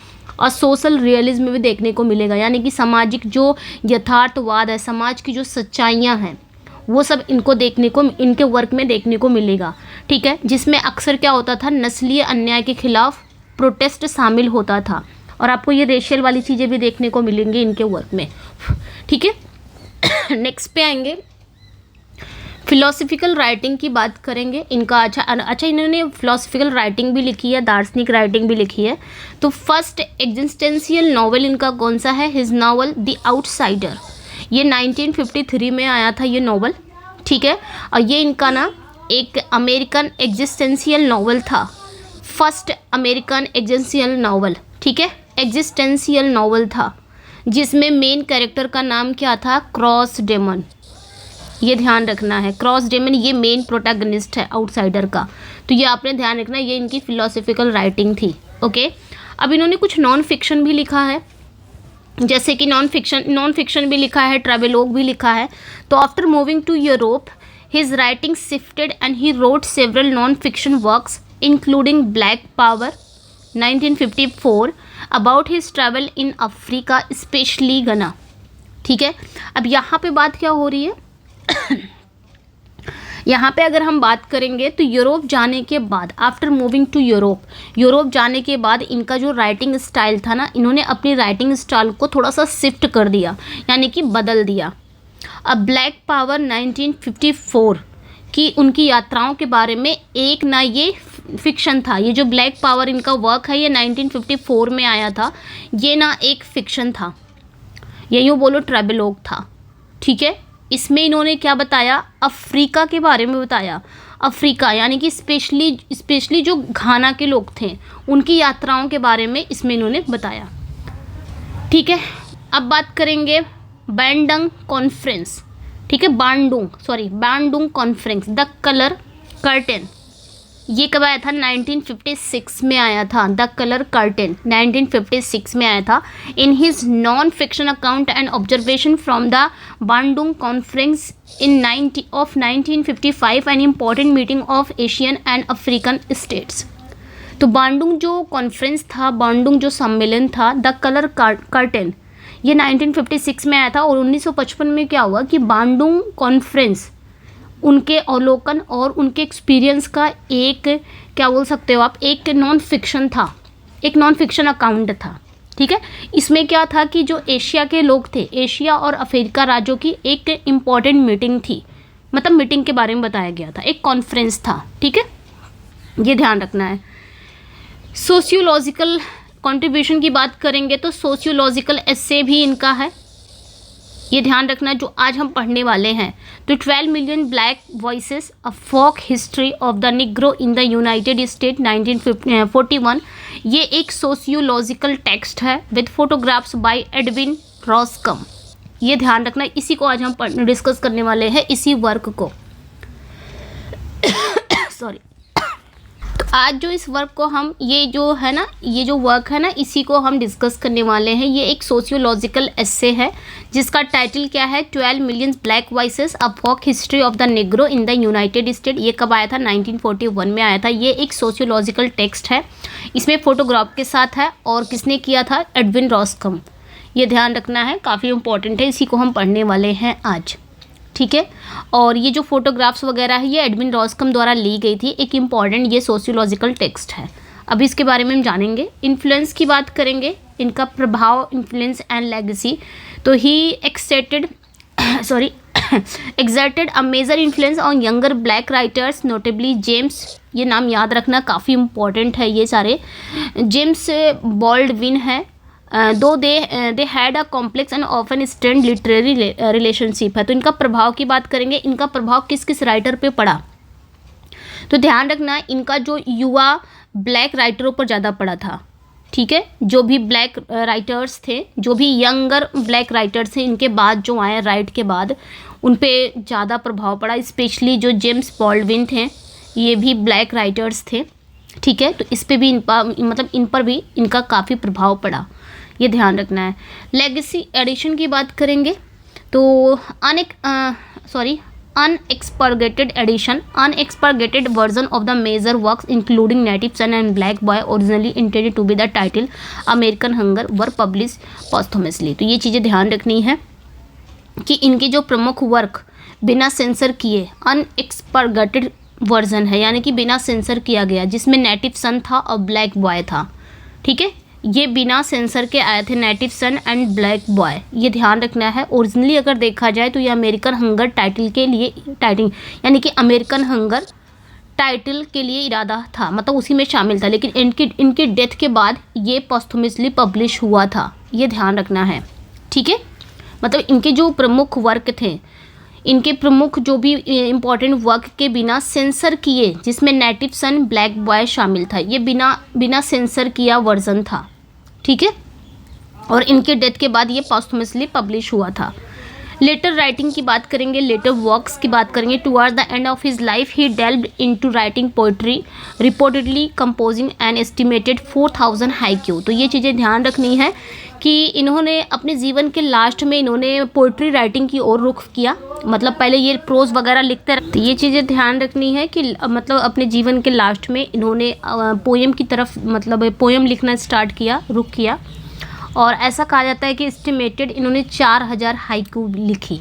और सोशल रियलिज्म भी देखने को मिलेगा, यानी कि सामाजिक जो यथार्थवाद है, समाज की जो सच्चाइयाँ हैं वो सब इनको देखने को इनके वर्क में देखने को मिलेगा, ठीक है। जिसमें अक्सर क्या होता था, नस्लीय अन्याय के खिलाफ प्रोटेस्ट शामिल होता था और आपको ये रेशियल वाली चीज़ें भी देखने को मिलेंगी इनके वर्क में, ठीक है। नेक्स्ट पे आएंगे, फिलोसफिकल राइटिंग की बात करेंगे इनका। अच्छा इन्होंने फिलोसफिकल राइटिंग भी लिखी है, दार्शनिक राइटिंग भी लिखी है। तो फर्स्ट एग्जिस्टेंशियल नॉवल इनका कौन सा है, हिज नॉवल द आउटसाइडर, ये 1953 में आया था ये नॉवल, ठीक है। और ये इनका ना एक अमेरिकन एग्जिस्टेंशियल नॉवल था, फर्स्ट अमेरिकन एग्जिस्टेंशियल नॉवल, ठीक है, एग्जिस्टेंशियल नॉवल था, जिसमें मेन कैरेक्टर का नाम क्या था, क्रॉस डेमन, ये ध्यान रखना है। क्रॉस डेमन ये मेन प्रोटैगनिस्ट है आउटसाइडर का, तो ये आपने ध्यान रखना, ये इनकी फिलोसफिकल राइटिंग थी, ओके। अब इन्होंने कुछ नॉन फिक्शन भी लिखा है, जैसे कि नॉन फिक्शन भी लिखा है, ट्रैवलॉग भी लिखा है। तो after moving to Europe his writing shifted and he wrote several non fiction works including Black Power 1954, about his travel in Africa specially Ghana, ठीक है। अब यहाँ पे बात क्या हो रही है यहाँ पे अगर हम बात करेंगे तो यूरोप जाने के बाद, आफ्टर मूविंग टू यूरोप जाने के बाद इनका जो राइटिंग स्टाइल था ना, इन्होंने अपनी राइटिंग स्टाइल को थोड़ा सा शिफ्ट कर दिया, यानी कि बदल दिया। अब ब्लैक पावर 1954 की उनकी यात्राओं के बारे में एक ना ये फिक्शन था, ये जो ब्लैक पावर इनका वर्क है ये 1954 में आया था, ये ना एक फिक्शन था, ये यूँ बोलो ट्रैवलॉग था, ठीक है। इसमें इन्होंने क्या बताया, अफ्रीका के बारे में बताया, अफ्रीका यानी कि स्पेशली जो घाना के लोग थे उनकी यात्राओं के बारे में इसमें इन्होंने बताया, ठीक है। अब बात करेंगे बैंडंग कॉन्फ्रेंस, ठीक है, Bandung conference, the colour curtain, ये कब आया था, 1956 में आया था। द कलर कर्टेन 1956 में आया था। In his non fiction account and observation from the Bandung conference in 1955 an important meeting of Asian and African states. तो बांडुंग जो कॉन्फ्रेंस था, बांडुंग जो सम्मेलन था, द कलर कर्टेन, ये 1956 में आया था। और 1955 में क्या हुआ कि बांडुंग कॉन्फ्रेंस उनके अवलोकन और उनके एक्सपीरियंस का एक, क्या बोल सकते हो आप, एक नॉन फिक्शन था, एक नॉन फिक्शन अकाउंट था, ठीक है। इसमें क्या था कि जो एशिया के लोग थे, एशिया और अफ्रीका राज्यों की एक इम्पॉर्टेंट मीटिंग थी, मतलब मीटिंग के बारे में बताया गया था, एक कॉन्फ्रेंस था, ठीक है, ये ध्यान रखना है। सोशियोलॉजिकल कंट्रीब्यूशन की बात करेंगे तो सोशियोलॉजिकल एस्से भी इनका है, ये ध्यान रखना जो आज हम पढ़ने वाले हैं। तो 12 million black voices a folk history of the Negro in the United State 1941, ये एक सोशियोलॉजिकल टेक्स्ट है with photographs by Edwin Rosskam, ये ध्यान रखना, इसी को आज हम डिस्कस करने वाले हैं, इसी वर्क को सॉरी। तो आज जो इस वर्क को हम, ये जो है ना, ये जो वर्क है ना, इसी को हम डिस्कस करने वाले हैं। ये एक सोशियोलॉजिकल एस्से है जिसका टाइटल क्या है, 12 million black voices a folk history of the Negro in the United State. ये कब आया था, 1941 में आया था। ये एक सोशियोलॉजिकल टेक्स्ट है, इसमें फोटोग्राफ के साथ है और किसने किया था, एडविन रॉसकम, ये ध्यान रखना है, काफ़ी इंपॉर्टेंट है, इसी को हम पढ़ने वाले हैं आज। ठीक है। और ये जो फोटोग्राफ्स वगैरह है ये एडविन रॉसकम द्वारा ली गई थी। एक इम्पॉर्टेंट ये सोशियोलॉजिकल टेक्स्ट है। अभी इसके बारे में हम जानेंगे। इन्फ्लुएंस की बात करेंगे, इनका प्रभाव, इन्फ्लुएंस एंड लेगेसी। तो ही exerted a major influence on younger black writers, notably James, ये नाम याद रखना काफ़ी इम्पोर्टेंट है ये सारे। जेम्स बॉल्डविन है। Though they had a complex and often strained literary relationship है। तो इनका प्रभाव की बात करेंगे, इनका प्रभाव किस किस राइटर पे पड़ा। तो ध्यान रखना इनका जो युवा ब्लैक राइटरों पर ज़्यादा पड़ा था, ठीक है। जो भी ब्लैक राइटर्स थे, जो भी यंगर ब्लैक राइटर्स थे, इनके बाद जो आए राइट के बाद, उन पे ज़्यादा प्रभाव पड़ा। स्पेशली जो जेम्स बॉल्डविन थे, ये भी ब्लैक राइटर्स थे, ठीक है। तो इस पे भी इन पर भी इनका काफ़ी प्रभाव पड़ा, ये ध्यान रखना है। लेगेसी एडिशन की बात करेंगे तो unexpurgated edition, unexpurgated version of the major works including Native Son and Black Boy, originally intended to be the title American Hunger, were published posthumously। तो ये चीज़ें ध्यान रखनी है कि इनके जो प्रमुख वर्क बिना सेंसर किए अनएक्सपर्गेटेड वर्जन है, यानी कि बिना सेंसर किया गया, जिसमें नेटिव सन था और ब्लैक बॉय था, ठीक है। ये बिना सेंसर के आए थे, Native Son and Black Boy, ये ध्यान रखना है। ओरिजिनली अगर देखा जाए तो ये अमेरिकन हंगर टाइटल यानी कि अमेरिकन हंगर टाइटल के लिए इरादा था, मतलब उसी में शामिल था, लेकिन इनकी डेथ के बाद ये पोस्टुमसली पब्लिश हुआ था, ये ध्यान रखना है, ठीक है। मतलब इनके जो प्रमुख वर्क थे, इनके प्रमुख जो भी इम्पोर्टेंट वर्क के बिना सेंसर किए, जिसमें नेटिव सन ब्लैक बॉय शामिल था, ये बिना सेंसर किया वर्जन था, ठीक है। और इनके डेथ के बाद ये पोस्टुमसली पब्लिश हुआ था। लेटर राइटिंग की बात करेंगे, लेटर वर्क्स की बात करेंगे। Towards the end of his life he delved into writing poetry, reportedly composing an estimated 4000 haiku. तो ये चीज़ें ध्यान रखनी है कि इन्होंने अपने जीवन के लास्ट में इन्होंने पोइट्री राइटिंग की ओर रुख किया, मतलब पहले ये प्रोज वगैरह लिखते रहे। तो ये चीज़ें ध्यान रखनी है कि मतलब अपने जीवन के लास्ट में इन्होंने पोएम की तरफ, मतलब पोएम लिखना स्टार्ट किया, रुख किया। और ऐसा कहा जाता है कि एस्टिमेटेड इन्होंने 4000 हाइक्यू लिखी।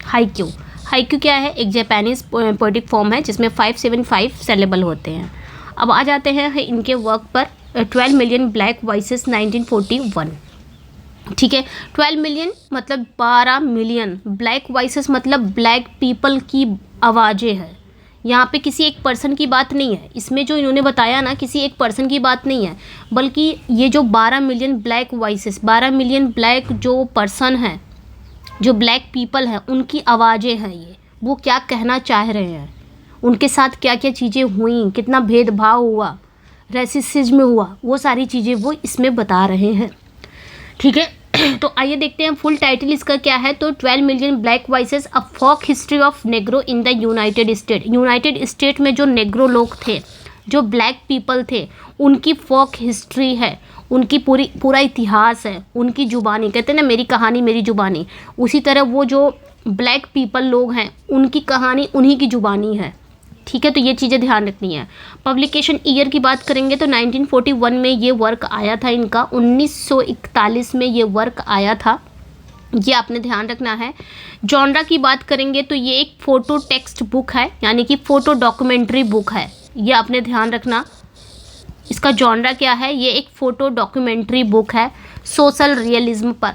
हाइक्यू क्या है? एक जापानीज पोएटिक फॉर्म है जिसमें 575 सिलेबल होते हैं। अब आ जाते हैं इनके वर्क पर। 12 मिलियन ब्लैक वॉइसेस 1941, ठीक है। 12 मिलियन मतलब 12 मिलियन, ब्लैक वॉइसेस मतलब ब्लैक पीपल की आवाज़ें हैं। यहाँ पे किसी एक पर्सन की बात नहीं है, इसमें जो इन्होंने बताया ना, किसी एक पर्सन की बात नहीं है, बल्कि ये जो 12 million black voices, 12 million black जो पर्सन हैं, जो ब्लैक पीपल हैं, उनकी आवाज़ें हैं। ये वो क्या कहना चाह रहे हैं, उनके साथ क्या क्या चीज़ें हुई, कितना भेदभाव हुआ, रेसिज्म हुआ, वो सारी चीज़ें वो इसमें बता रहे हैं, ठीक है। तो आइए देखते हैं फुल टाइटल इसका क्या है। तो 12 million black voices, a folk history of Negro in the United State में जो नेग्रो लोग थे, जो ब्लैक पीपल थे, उनकी फोक हिस्ट्री है, उनकी पूरा इतिहास है, उनकी जुबानी, कहते हैं ना मेरी कहानी मेरी जुबानी, उसी तरह वो जो ब्लैक पीपल लोग हैं उनकी कहानी उन्हीं की जुबानी है, ठीक है। तो ये चीज़ें ध्यान रखनी है। पब्लिकेशन ईयर की बात करेंगे तो 1941 में ये वर्क आया था इनका, 1941 में ये वर्क आया था, ये आपने ध्यान रखना है। जॉनरा की बात करेंगे तो ये एक फ़ोटो टेक्स्ट बुक है, यानी कि फ़ोटो डॉक्यूमेंट्री बुक है, ये आपने ध्यान रखना। इसका जॉनरा क्या है? ये एक फ़ोटो डॉक्यूमेंट्री बुक है सोशल रियलिज्म पर,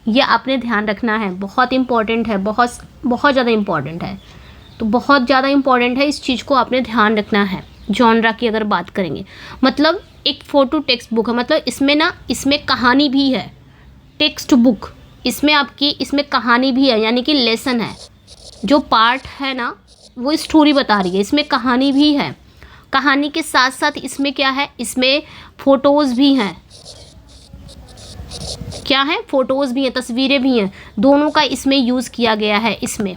यह आपने ध्यान रखना है, बहुत इंपॉर्टेंट है, बहुत ज़्यादा इंपॉर्टेंट है। तो बहुत ज़्यादा इंपॉर्टेंट है, इस चीज़ को आपने ध्यान रखना है। जॉनरा की अगर बात करेंगे, मतलब एक फ़ोटो टेक्स्ट बुक है, मतलब इसमें कहानी भी है, टेक्स्ट बुक, इसमें कहानी भी है, यानी कि लेसन है, जो पार्ट है ना वो स्टोरी बता रही है, इसमें कहानी भी है। कहानी के साथ साथ इसमें क्या है, इसमें फ़ोटोज़ भी हैं, क्या है, फ़ोटोज़ भी हैं, तस्वीरें भी हैं, दोनों का इसमें यूज़ किया गया है इसमें,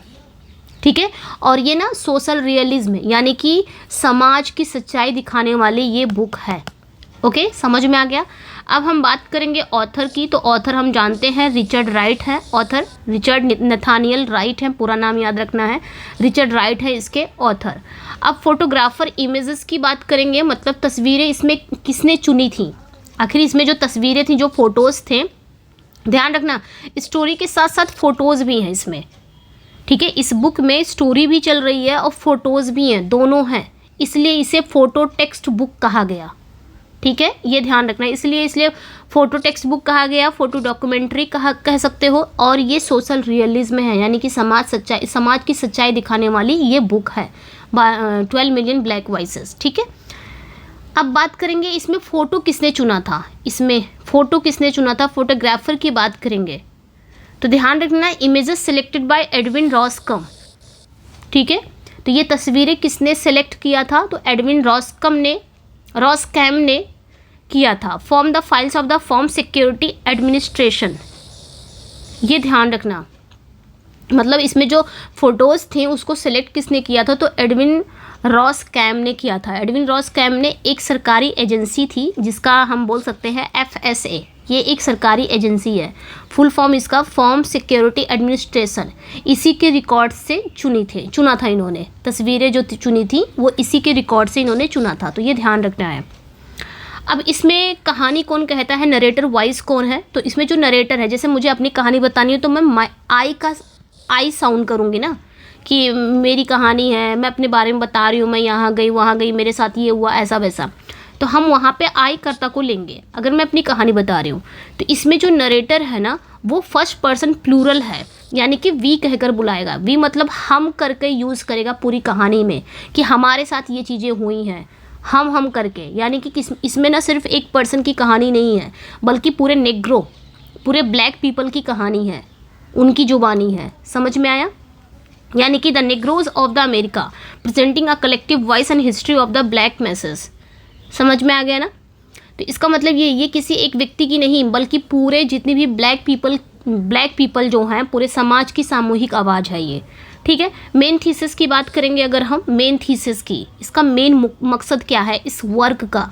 ठीक है। और ये ना सोशल रियलिज्म यानी कि समाज की सच्चाई दिखाने वाली ये बुक है, ओके, समझ में आ गया। अब हम बात करेंगे ऑथर की। तो ऑथर हम जानते हैं रिचर्ड राइट है, ऑथर रिचर्ड नथानियल राइट है, पूरा नाम याद रखना है, रिचर्ड राइट है इसके ऑथर। अब फोटोग्राफर इमेजेस की बात करेंगे, मतलब तस्वीरें इसमें किसने चुनी थी, आखिर इसमें जो तस्वीरें थी, जो फ़ोटोज़ थे, ध्यान रखना स्टोरी के साथ साथ फ़ोटोज़ भी हैं इसमें, ठीक है, इस बुक में स्टोरी भी चल रही है और फोटोज़ भी हैं, दोनों हैं, इसलिए इसे फोटो टेक्स्ट बुक कहा गया। ठीक है, ये ध्यान रखना है, इसलिए फोटो टेक्स्ट बुक कहा गया, फोटो डॉक्यूमेंट्री कह सकते हो। और ये सोशल रियलिज्म है, यानी कि समाज की सच्चाई दिखाने वाली ये बुक है 12 मिलियन ब्लैक वॉइसेस। ठीक है, अब बात करेंगे इसमें फ़ोटो किसने चुना था, फोटोग्राफर की बात करेंगे तो ध्यान रखना, इमेजेस सिलेक्टेड बाय एडविन रॉसकम। ठीक है, तो ये तस्वीरें किसने सेलेक्ट किया था, तो एडविन रॉसकैम ने किया था। Form the files of the form security administration, ये ध्यान रखना, मतलब इसमें जो फोटोज़ थे उसको सिलेक्ट किसने किया था, तो एडविन रॉसकैम ने किया था। एडविन रॉसकैम ने एक सरकारी एजेंसी थी जिसका हम बोल सकते हैं FSA, ये एक सरकारी एजेंसी है, फुल फॉर्म इसका फॉर्म सिक्योरिटी एडमिनिस्ट्रेशन, इसी के रिकॉर्ड से चुना था इन्होंने, तस्वीरें जो चुनी थी वो इसी के रिकॉर्ड से इन्होंने चुना था, तो ये ध्यान रखना है। अब इसमें कहानी कौन कहता है, नरेटर वॉइस कौन है, तो इसमें जो नरेटर है, जैसे मुझे अपनी कहानी बतानी है तो मैं आई साउंड करूँगी ना, कि मेरी कहानी है, मैं अपने बारे में बता रही हूँ, मैं यहाँ गई वहाँ गई, मेरे साथ ये हुआ, ऐसा वैसा, तो हम वहाँ पे आई कर्ता को लेंगे अगर मैं अपनी कहानी बता रही हूँ। तो इसमें जो नरेटर है ना वो फर्स्ट पर्सन प्लूरल है, यानी कि वी कहकर बुलाएगा, वी मतलब हम करके यूज़ करेगा पूरी कहानी में, कि हमारे साथ ये चीज़ें हुई हैं, हम करके, यानी कि इसमें ना सिर्फ एक पर्सन की कहानी नहीं है, बल्कि पूरे नेग्रो, पूरे ब्लैक पीपल की कहानी है, उनकी जुबानी है। समझ में आया, यानी कि the Negroes of the America presenting a collective voice and history of the black masses. समझ में आ गया ना, तो इसका मतलब ये किसी एक व्यक्ति की नहीं, बल्कि पूरे जितने भी ब्लैक पीपल जो हैं, पूरे समाज की सामूहिक आवाज़ है ये। ठीक है, मेन थीसिस की बात करेंगे अगर हम, मेन थीसिस की, इसका मेन मकसद क्या है इस वर्क का,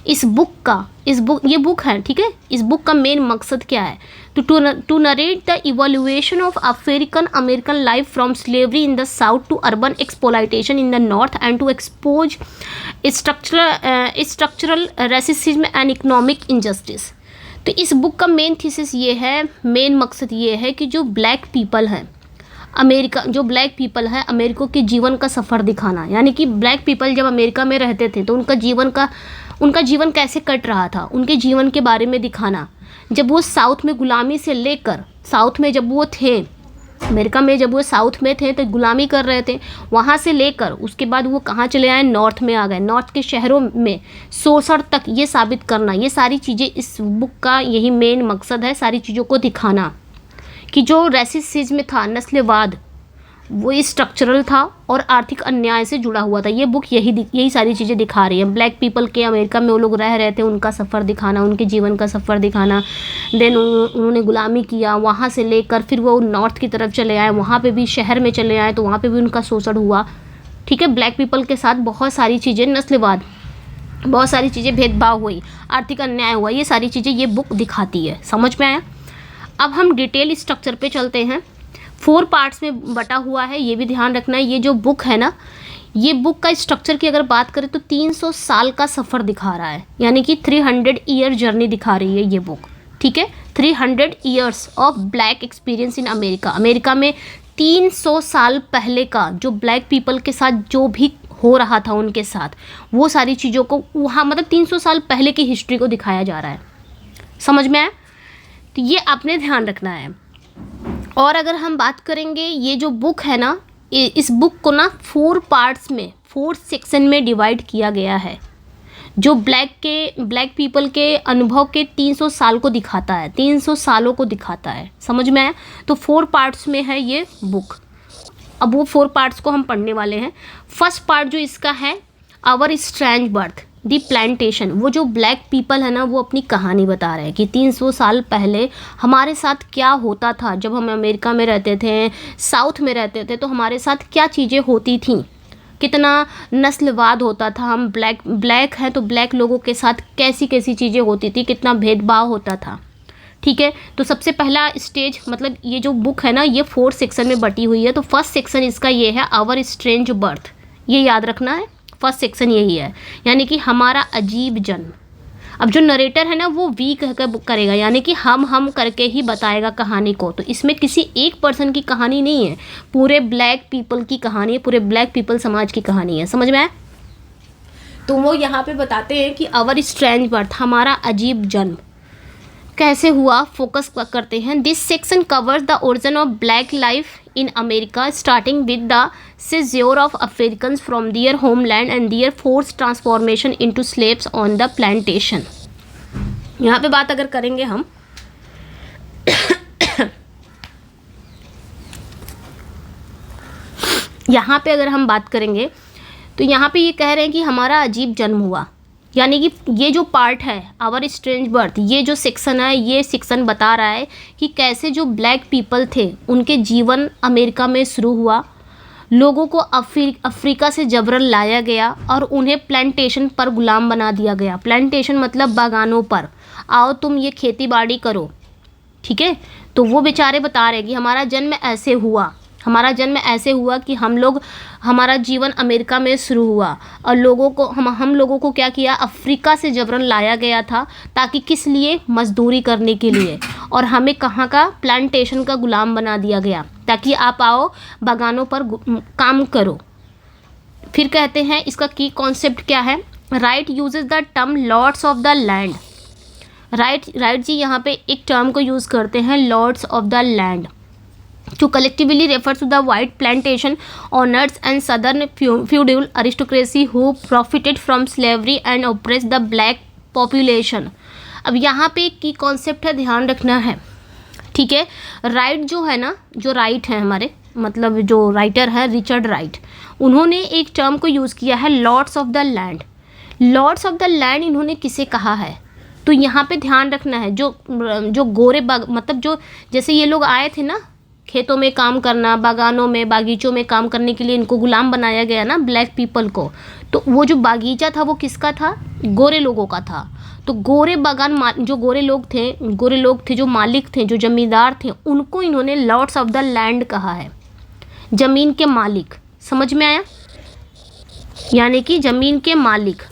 ये बुक है। ठीक है, इस बुक का मेन मकसद क्या है, to narrate the evolution of American life from slavery in the south to urban exploitation in the north and to expose structural racism and economic injustice. तो इस बुक का मेन थीसिस ये है, main मकसद ये है कि जो ब्लैक पीपल है अमेरिका के जीवन का सफ़र दिखाना, यानी कि ब्लैक पीपल जब अमेरिका में रहते थे तो उनका जीवन कैसे कट रहा था, उनके जीवन के बारे में दिखाना। जब वो साउथ में गुलामी से लेकर, साउथ में जब वो थे, अमेरिका में जब वो साउथ में थे तो गुलामी कर रहे थे, वहाँ से लेकर उसके बाद वो कहाँ चले आए, नॉर्थ में आ गए, नॉर्थ के शहरों में शोषण तक, ये साबित करना, ये सारी चीज़ें इस बुक का यही मेन मकसद है, सारी चीज़ों को दिखाना कि जो रेसिज्म था, नस्लवाद, वो स्ट्रक्चरल था और आर्थिक अन्याय से जुड़ा हुआ था। ये बुक यही सारी चीज़ें दिखा रही है। ब्लैक पीपल के अमेरिका में वो लोग रह रहे थे, उनका सफ़र दिखाना, उनके जीवन का सफ़र दिखाना। देन उन्होंने गुलामी किया, वहाँ से लेकर फिर वो नॉर्थ की तरफ चले आए, वहाँ पे भी शहर में चले आए तो वहाँ पे भी उनका शोषण हुआ। ठीक है, ब्लैक पीपल के साथ बहुत सारी चीज़ें, नस्लवाद, बहुत सारी चीज़ें, भेदभाव हुई, आर्थिक अन्याय हुआ, ये सारी चीज़ें ये बुक दिखाती है। समझ में आया। अब हम डिटेल स्ट्रक्चर पे चलते हैं। 4 पार्ट्स में बटा हुआ है, ये भी ध्यान रखना है। ये जो बुक है ना, ये बुक का स्ट्रक्चर की अगर बात करें तो 300 साल का सफ़र दिखा रहा है, यानी कि 300 ईयर जर्नी दिखा रही है ये बुक। ठीक है, 300 years of black experience in America. America में 300 साल पहले का जो ब्लैक पीपल के साथ जो भी हो रहा था उनके साथ, वो सारी चीज़ों को वहाँ, मतलब 300 साल पहले की हिस्ट्री को दिखाया जा रहा है। समझ में आया, तो ये आपने ध्यान रखना है। और अगर हम बात करेंगे, ये जो बुक है ना, इस बुक को ना 4 पार्ट्स में, 4 सेक्शन में डिवाइड किया गया है, जो ब्लैक पीपल के अनुभव के 300 साल को दिखाता है, 300 सालों को दिखाता है। समझ में आया, तो 4 पार्ट्स में है ये बुक। अब वो 4 पार्ट्स को हम पढ़ने वाले हैं। फर्स्ट पार्ट जो इसका है, our strange birth the plantation, वो जो ब्लैक पीपल है ना, वो अपनी कहानी बता रहे हैं कि 300 साल पहले हमारे साथ क्या होता था। जब हम अमेरिका में रहते थे, साउथ में रहते थे, तो हमारे साथ क्या चीज़ें होती थीं, कितना नस्लवाद होता था, हम ब्लैक हैं तो ब्लैक लोगों के साथ कैसी कैसी चीज़ें होती थी, कितना भेदभाव होता था। ठीक है, तो सबसे पहला स्टेज, मतलब ये जो बुक है ना, ये 4 सेक्शन में बटी हुई है। तो फर्स्ट सेक्शन इसका ये है, आवर स्ट्रेंज बर्थ, ये याद रखना है। फर्स्ट सेक्शन यही है, यानी कि हमारा अजीब जन्म, अब जो नरेटर है ना वो वी करेगा, यानी कि हम करके ही बताएगा कहानी को। तो इसमें किसी एक पर्सन की कहानी नहीं है, पूरे ब्लैक पीपल की कहानी है, पूरे ब्लैक पीपल समाज की कहानी है। समझ में आया? तो वो यहाँ पे बताते हैं कि आवर स्ट्रेंज बर्थ, हमारा अजीब जन्म कैसे हुआ, फोकस करते हैं। This section covers the origin of Black life in America starting with the seizure of Africans from their homeland and their force transformation into slaves on the plantation. यहाँ पे बात अगर करेंगे हम यहाँ पे अगर हम बात करेंगे तो यहाँ पे ये कह रहे हैं कि हमारा अजीब जन्म हुआ, यानी कि ये जो पार्ट है आवर स्ट्रेंज बर्थ, ये जो सेक्शन है, ये सेक्शन बता रहा है कि कैसे जो ब्लैक पीपल थे उनके जीवन अमेरिका में शुरू हुआ, लोगों को अफ्रीका से जबरन लाया गया और उन्हें प्लांटेशन पर गुलाम बना दिया गया। प्लांटेशन मतलब बागानों पर, आओ तुम ये खेती बाड़ी करो, ठीक है। तो वो बेचारे बता रहे कि हमारा जन्म ऐसे हुआ, हमारा जन्म ऐसे हुआ कि हमारा जीवन अमेरिका में शुरू हुआ और लोगों को हम लोगों को क्या किया, अफ्रीका से जबरन लाया गया था, ताकि किस लिए, मजदूरी करने के लिए, और हमें कहाँ का, प्लांटेशन का गुलाम बना दिया गया, ताकि आप आओ बागानों पर काम करो। फिर कहते हैं इसका की कॉन्सेप्ट क्या है, Wright uses the term lords of the land. Right जी यहाँ पे एक टर्म को यूज़ करते हैं, lords of the land, to collectively refers to the white plantation owners and southern feudal aristocracy who profited from slavery and oppressed the black population। अब यहाँ पे की कॉन्सेप्ट है, ध्यान रखना है, ठीक है। राइट जो है ना, जो राइट है हमारे, मतलब जो राइटर है रिचर्ड राइट, उन्होंने एक टर्म को यूज़ किया है, lords of the land. Lords of the land इन्होंने किसे कहा है, तो यहाँ पे ध्यान रखना है, जो गोरे मतलब जो जैसे ये लोग आए थे ना खेतों में काम करना, बागानों में, बागीचों में काम करने के लिए इनको गुलाम बनाया गया ना ब्लैक पीपल को, तो वो जो बागीचा था वो किसका था, गोरे लोगों का था। तो गोरे बागान जो गोरे लोग थे, जो मालिक थे, जो जमींदार थे, उनको इन्होंने लॉर्ड्स ऑफ द लैंड कहा है, ज़मीन के मालिक। समझ में आया? यानी कि ज़मीन के मालिक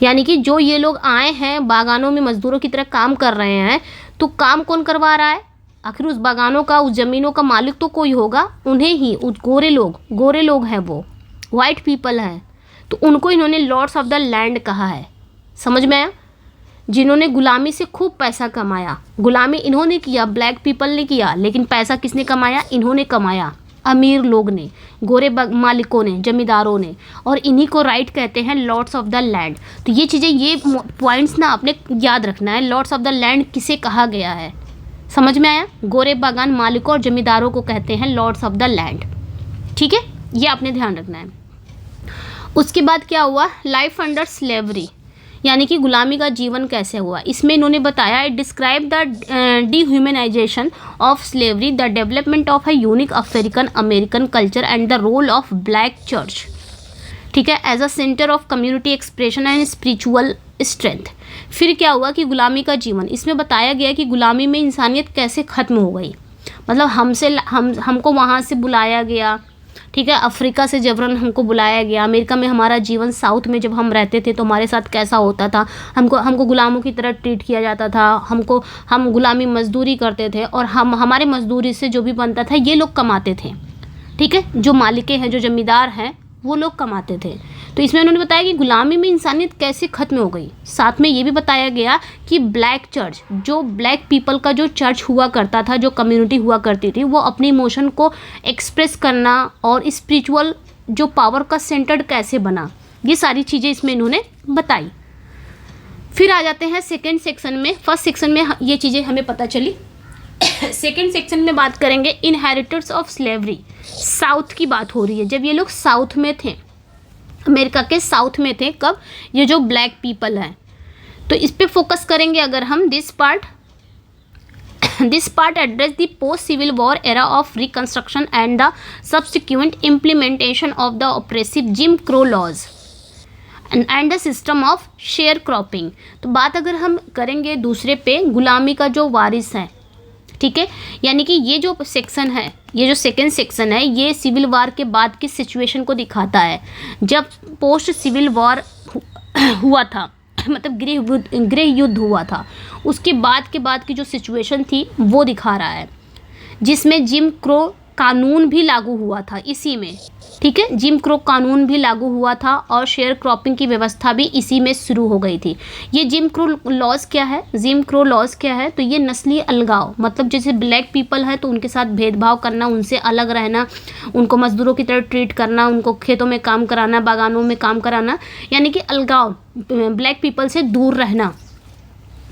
यानी कि जो ये लोग आए हैं बागानों में मजदूरों की तरह काम कर रहे हैं, तो काम कौन करवा रहा है, आखिर उस बागानों का, उस ज़मीनों का मालिक तो कोई होगा, उन्हें ही, उस गोरे लोग हैं, वो वाइट पीपल हैं, तो उनको इन्होंने लॉर्ड्स ऑफ द लैंड कहा है। समझ में आया? जिन्होंने गुलामी से खूब पैसा कमाया, गुलामी इन्होंने किया, ब्लैक पीपल ने किया, लेकिन पैसा किसने कमाया, इन्होंने कमाया, अमीर लोग ने, गोरे मालिकों ने, जमींदारों ने, और इन्हीं को राइट कहते हैं लॉर्ड्स ऑफ द लैंड। तो ये चीज़ें, ये पॉइंट्स ना आपने याद रखना है, लॉर्ड्स ऑफ द लैंड किसे कहा गया है। समझ में आया? गोरे बागान मालिकों और जमींदारों को कहते हैं लॉर्ड्स ऑफ द लैंड, ठीक है, ये आपने ध्यान रखना है। उसके बाद क्या हुआ, लाइफ अंडर स्लेवरी, यानी कि गुलामी का जीवन कैसे हुआ। इसमें इन्होंने बताया, it describe the dehumanisation of slavery, the development of a unique American culture and the role of black church, ठीक है, as a centre of community expression and spiritual strength. फिर क्या हुआ कि गुलामी का जीवन, इसमें बताया गया कि गुलामी में इंसानियत कैसे ख़त्म हो गई, मतलब हमको वहाँ से बुलाया गया, ठीक है, अफ्रीका से जबरन हमको बुलाया गया, अमेरिका में हमारा जीवन, साउथ में जब हम रहते थे तो हमारे साथ कैसा होता था, हमको गुलामों की तरह ट्रीट किया जाता था, हम गुलामी मजदूरी करते थे, और हमारे मजदूरी से जो भी बनता था ये लोग कमाते थे, ठीक है, जो मालिके हैं, जो जमींदार हैं, वो लोग कमाते थे। तो इसमें उन्होंने बताया कि गुलामी में इंसानियत कैसे ख़त्म हो गई। साथ में ये भी बताया गया कि ब्लैक चर्च, जो ब्लैक पीपल का जो चर्च हुआ करता था, जो कम्युनिटी हुआ करती थी, वो अपनी इमोशन को एक्सप्रेस करना और स्पिरिचुअल जो पावर का सेंटर कैसे बना, ये सारी चीज़ें इसमें इन्होंने बताई। फिर आ जाते हैं सेकेंड सेक्शन में। फर्स्ट सेक्शन में ये चीज़ें हमें पता चली। सेकेंड सेक्शन में बात करेंगे इनहेरिटर्स ऑफ स्लेवरी। साउथ की बात हो रही है, जब ये लोग साउथ में थे, अमेरिका के साउथ में थे, कब, ये जो ब्लैक पीपल हैं, तो इस पे फोकस करेंगे अगर हम। This part address the post Civil War era of reconstruction and the subsequent implementation of the oppressive Jim Crow laws and the system of sharecropping. तो बात अगर हम करेंगे दूसरे पे, गुलामी का जो वारिस है, ठीक है, यानी कि ये जो सेक्शन है, ये जो सेकेंड सेक्शन है, ये सिविल वार के बाद की सिचुएशन को दिखाता है। जब पोस्ट सिविल वॉर हुआ था, मतलब गृह युद्ध हुआ था, उसके बाद की जो सिचुएशन थी वो दिखा रहा है, जिसमें जिम क्रो कानून भी लागू हुआ था इसी में, ठीक है, जिम क्रो कानून भी लागू हुआ था और शेयर क्रॉपिंग की व्यवस्था भी इसी में शुरू हो गई थी। ये जिम क्रो लॉज क्या है, जिम क्रो लॉज क्या है, तो ये नस्लीय अलगाव, मतलब जैसे ब्लैक पीपल है तो उनके साथ भेदभाव करना, उनसे अलग रहना, उनको मजदूरों की तरह ट्रीट करना, उनको खेतों में काम कराना, बागानों में काम कराना, यानी कि अलगाव, ब्लैक पीपल से दूर रहना,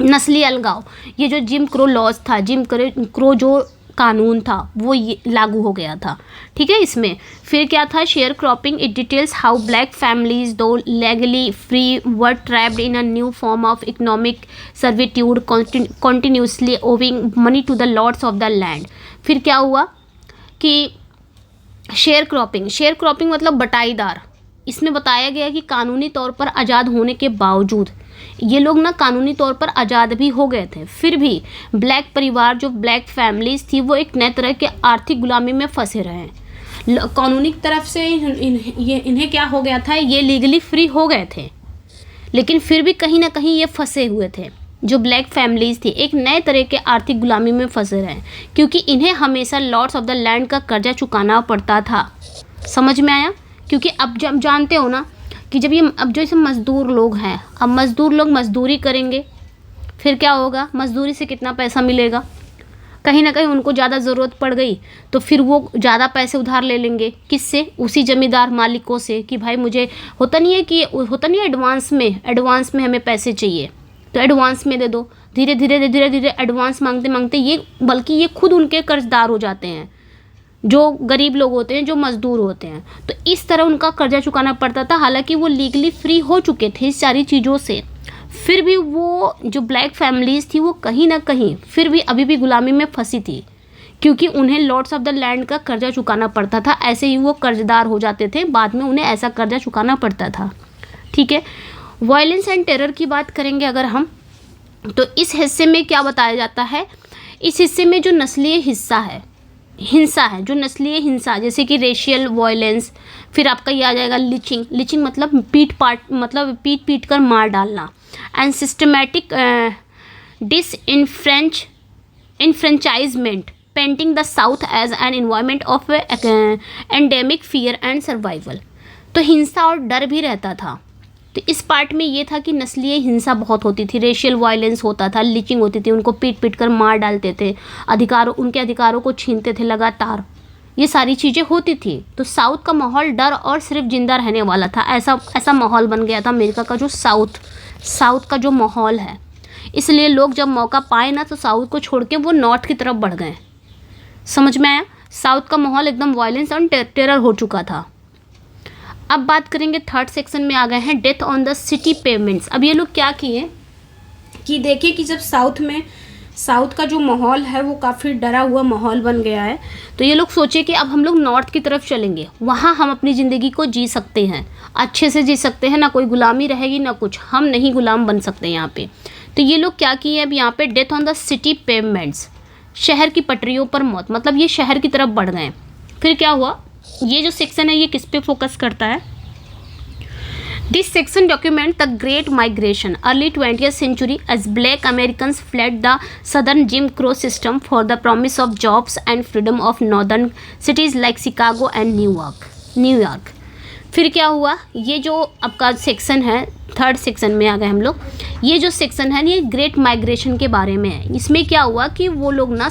नस्लीय अलगाव। ये जो जिम क्रो लॉज था, जिम क्रो जो कानून था वो ये लागू हो गया था, ठीक है। इसमें फिर क्या था, share cropping, it details how Black families though legally free were trapped in a new form of economic servitude continuously owing money to the lords of the land. फिर क्या हुआ कि शेयर क्रॉपिंग मतलब बटाईदार। इसमें बताया गया कि कानूनी तौर पर आज़ाद होने के बावजूद ये लोग ना कानूनी तौर पर आज़ाद भी हो गए थे, फिर भी ब्लैक परिवार, जो ब्लैक फैमिलीज थी, वो एक नए तरह के आर्थिक गुलामी में फंसे रहे। कानूनी तरफ से इन्हें क्या हो गया था, ये लीगली फ्री हो गए थे, लेकिन फिर भी कहीं ना कहीं ये फंसे हुए थे। जो ब्लैक फैमिलीज थी एक नए तरह के आर्थिक गुलामी में फंसे रहे, क्योंकि इन्हें हमेशा लॉर्ड्स ऑफ द लैंड का कर्जा चुकाना पड़ता था। समझ में आया? क्योंकि अब जब जानते हो ना कि जब ये अब जो इसे मज़दूर लोग हैं, अब मज़दूर लोग मज़दूरी करेंगे, फिर क्या होगा, मज़दूरी से कितना पैसा मिलेगा, कहीं ना कहीं उनको ज़्यादा ज़रूरत पड़ गई तो फिर वो ज़्यादा पैसे उधार ले लेंगे, किससे, उसी ज़मींदार मालिकों से, कि भाई मुझे होता नहीं है एडवांस में हमें पैसे चाहिए तो एडवांस में दे दो। धीरे धीरे एडवांस मांगते मांगते ये, बल्कि ये खुद उनके कर्जदार हो जाते हैं, जो गरीब लोग होते हैं, जो मज़दूर होते हैं। तो इस तरह उनका कर्जा चुकाना पड़ता था, हालांकि वो लीगली फ्री हो चुके थे इस सारी चीज़ों से, फिर भी वो जो ब्लैक फैमिलीज़ थी वो कहीं ना कहीं फिर भी अभी भी गुलामी में फंसी थी, क्योंकि उन्हें लॉर्ड्स ऑफ द लैंड का कर्जा चुकाना पड़ता था। ऐसे ही वो कर्जदार हो जाते थे, बाद में उन्हें ऐसा कर्जा चुकाना पड़ता था, ठीक है। वायलेंस एंड टेरर की बात करेंगे अगर हम, तो इस हिस्से में क्या बताया जाता है, इस हिस्से में जो नस्लीय हिंसा है, जो नस्लीय हिंसा, जैसे कि रेशियल वायलेंस, फिर आपका ये आ जाएगा लिचिंग मतलब पीट पीट कर मार डालना, and systematic disenfranchisement painting the south as an environment of endemic fear and survival. तो हिंसा और डर भी रहता था। तो इस पार्ट में ये था कि नस्लीय हिंसा बहुत होती थी, रेशियल वायलेंस होता था, लिचिंग होती थी, उनको पीट पीट कर मार डालते थे, उनके अधिकारों को छीनते थे लगातार, ये सारी चीज़ें होती थी। तो साउथ का माहौल डर और सिर्फ जिंदा रहने वाला था, ऐसा माहौल बन गया था अमेरिका का जो साउथ का जो माहौल है। इसलिए लोग जब मौका पाए ना तो साउथ को छोड़ के वो नॉर्थ की तरफ बढ़ गए। समझ में आया? साउथ का माहौल एकदम वायलेंस और टेरर हो चुका था। अब बात करेंगे, थर्ड सेक्शन में आ गए हैं, death on the city pavements. अब ये लोग क्या किए कि देखिए कि जब साउथ का जो माहौल है वो काफ़ी डरा हुआ माहौल बन गया है, तो ये लोग सोचे कि अब हम लोग नॉर्थ की तरफ चलेंगे, वहाँ हम अपनी ज़िंदगी को जी सकते हैं, अच्छे से जी सकते हैं, ना कोई गुलामी रहेगी ना कुछ, हम नहीं गुलाम बन सकते यहाँ पे। तो ये लोग क्या किए अब यहाँ पे, death on the city pavements, शहर की पटरियों पर मौत, मतलब ये शहर की तरफ बढ़ गए। फिर क्या हुआ, ये जो सेक्शन है ये किस पे फोकस करता है, this section document the great migration early 20th century as black Americans fled the southern Jim Crow system for the promise of jobs and freedom of northern cities like Chicago and New York. फिर क्या हुआ, ये जो आपका section है, third section में आ गए हम लोग, ये जो सेक्शन है ये ग्रेट माइग्रेशन के बारे में है। इसमें क्या हुआ कि वो लोग ना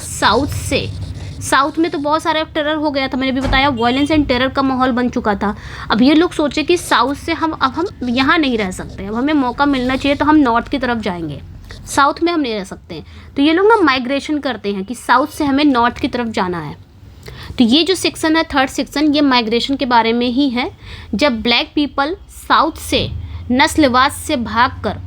साउथ में तो बहुत सारा टेरर हो गया था, मैंने भी बताया, वायलेंस एंड टेरर का माहौल बन चुका था। अब ये लोग सोचे कि साउथ से हम यहाँ नहीं रह सकते, अब हमें मौका मिलना चाहिए तो हम नॉर्थ की तरफ जाएंगे, साउथ में हम नहीं रह सकते। तो ये लोग ना माइग्रेशन करते हैं कि साउथ से हमें नॉर्थ की तरफ जाना है। तो ये जो सेक्शन है, थर्ड सेक्शन, ये माइग्रेशन के बारे में ही है, जब ब्लैक पीपल साउथ से नस्लवाद से भागकर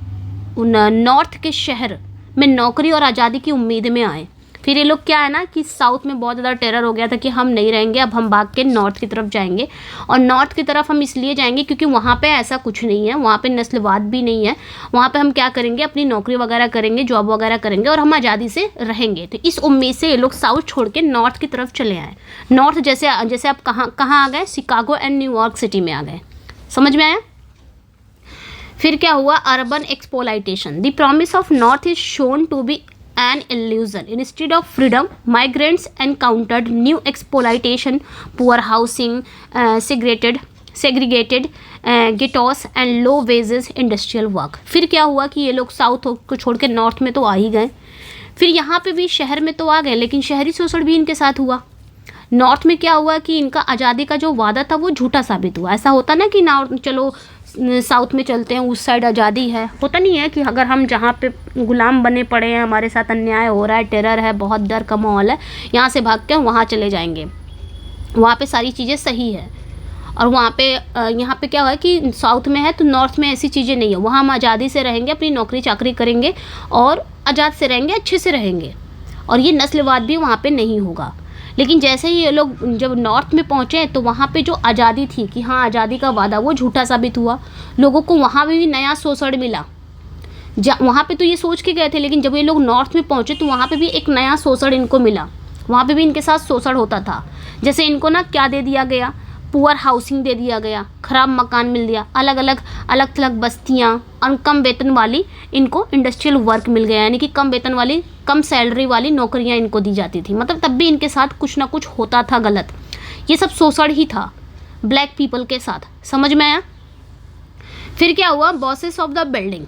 नॉर्थ के शहर में नौकरी और आज़ादी की उम्मीद में आए। फिर ये लोग क्या है ना कि साउथ में बहुत ज़्यादा टेरर हो गया था कि हम नहीं रहेंगे, अब हम भाग के नॉर्थ की तरफ जाएंगे। और नॉर्थ की तरफ हम इसलिए जाएंगे क्योंकि वहाँ पे ऐसा कुछ नहीं है, वहाँ पे नस्लवाद भी नहीं है, वहाँ पे हम क्या करेंगे, अपनी नौकरी वगैरह करेंगे, जॉब वगैरह करेंगे और हम आज़ादी से रहेंगे। तो इस उम्मीद से ये लोग साउथ छोड़ के नॉर्थ की तरफ चले आए। नॉर्थ जैसे आप कहाँ आ गए, शिकागो एंड न्यूयॉर्क सिटी में आ गए। समझ में आया? फिर क्या हुआ, urban exploitation, the promise of north is shown to be an illusion. Instead of freedom, migrants encountered new exploitation, poor housing, segregated ghettos and low wages industrial work. फिर क्या हुआ कि ये लोग साउथ को छोड़ के नॉर्थ में तो आ ही गए, फिर यहाँ पे भी शहर में तो आ गए, लेकिन शहरी शोषण भी इनके साथ हुआ। नॉर्थ में क्या हुआ कि इनका आज़ादी का जो वादा था वो झूठा साबित हुआ। ऐसा होता ना कि नॉर्थ चलो साउथ में चलते हैं, उस साइड आज़ादी है, होता नहीं है कि अगर हम जहाँ पे गुलाम बने पड़े हैं, हमारे साथ अन्याय हो रहा है, टेरर है, बहुत डर का माहौल है, यहाँ से भाग के वहाँ चले जाएंगे, वहाँ पे सारी चीज़ें सही है। और वहाँ पे यहाँ पे क्या हुआ कि साउथ में है तो नॉर्थ में ऐसी चीज़ें नहीं है, वहाँ हम आज़ादी से रहेंगे, अपनी नौकरी चाकरी करेंगे और आज़ाद से रहेंगे, अच्छे से रहेंगे, और ये नस्लवाद भी वहाँ पे नहीं होगा। लेकिन जैसे ही ये लोग जब नॉर्थ में पहुँचे तो वहाँ पे जो आज़ादी थी कि हाँ आज़ादी का वादा, वो झूठा साबित हुआ। लोगों को वहाँ भी नया शोषण मिला। वहाँ पे तो ये सोच के गए थे, लेकिन जब ये लोग नॉर्थ में पहुँचे तो वहाँ पे भी एक नया शोषण इनको मिला, वहाँ पे भी इनके साथ शोषण होता था। जैसे इनको ना क्या दे दिया गया, पुअर हाउसिंग दे दिया गया, ख़राब मकान मिल दिया, अलग अलग बस्तियाँ, और कम वेतन वाली इनको इंडस्ट्रियल वर्क मिल गया, यानी कि कम वेतन वाली, कम सैलरी वाली नौकरियाँ इनको दी जाती थी। मतलब तब भी इनके साथ कुछ ना कुछ होता था गलत, ये सब शोषण ही था ब्लैक पीपल के साथ। समझ में आया? फिर क्या हुआ, बॉसेस ऑफ द बिल्डिंग।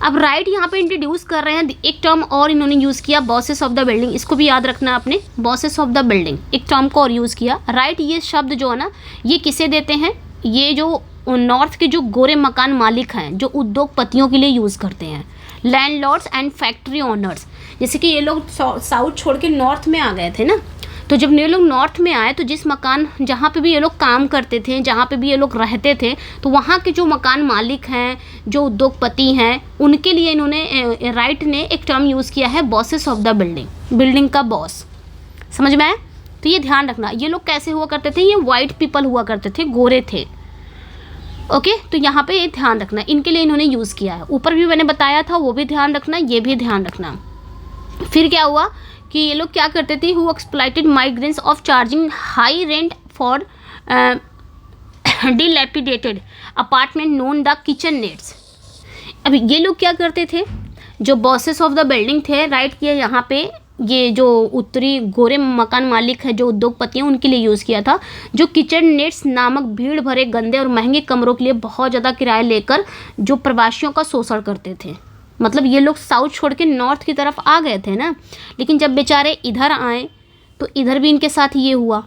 अब राइट यहाँ पे इंट्रोड्यूस कर रहे हैं एक टर्म और इन्होंने यूज़ किया, बॉसेस ऑफ द बिल्डिंग। इसको भी याद रखना आपने, बॉसेस ऑफ द बिल्डिंग एक टर्म को और यूज़ किया। राइट ये शब्द जो है ना, ये किसे देते हैं, ये जो नॉर्थ के जो गोरे मकान मालिक हैं, जो उद्योगपतियों के लिए यूज़ करते हैं, लैंडलॉर्ड्स एंड फैक्ट्री ओनर्स। जैसे कि ये लोग साउथ छोड़ के नॉर्थ में आ गए थे ना, तो जब ये लोग नॉर्थ में आए तो जिस मकान, जहाँ पे भी ये लोग काम करते थे, जहाँ पे भी ये लोग रहते थे, तो वहाँ के जो मकान मालिक हैं, जो उद्योगपति हैं, उनके लिए इन्होंने राइट ने एक टर्म यूज़ किया है, bosses of the building, building का बॉस। समझ में आए? तो ये ध्यान रखना, ये लोग कैसे हुआ करते थे, ये वाइट पीपल हुआ करते थे, गोरे थे। ओके, तो यहाँ पे ये ध्यान रखना, इनके लिए इन्होंने यूज़ किया है। ऊपर भी मैंने बताया था, वो भी ध्यान रखना, ये भी ध्यान रखना। फिर क्या हुआ कि ये लोग क्या करते थे, who exploited migrants of charging high rent for dilapidated apartment known the kitchenettes. अब ये लोग क्या करते थे, जो बॉसेस ऑफ द बिल्डिंग थे, राइट किया यहाँ पे, ये जो उत्तरी गोरे मकान मालिक है, जो उद्योगपति हैं, उनके लिए यूज़ किया था, जो किचन नेट्स नामक भीड़ भरे गंदे और महंगे कमरों के लिए बहुत ज़्यादा किराया लेकर जो प्रवासियों का शोषण करते थे। मतलब ये लोग साउथ छोड़ के नॉर्थ की तरफ आ गए थे ना, लेकिन जब बेचारे इधर आए तो इधर भी इनके साथ ये हुआ।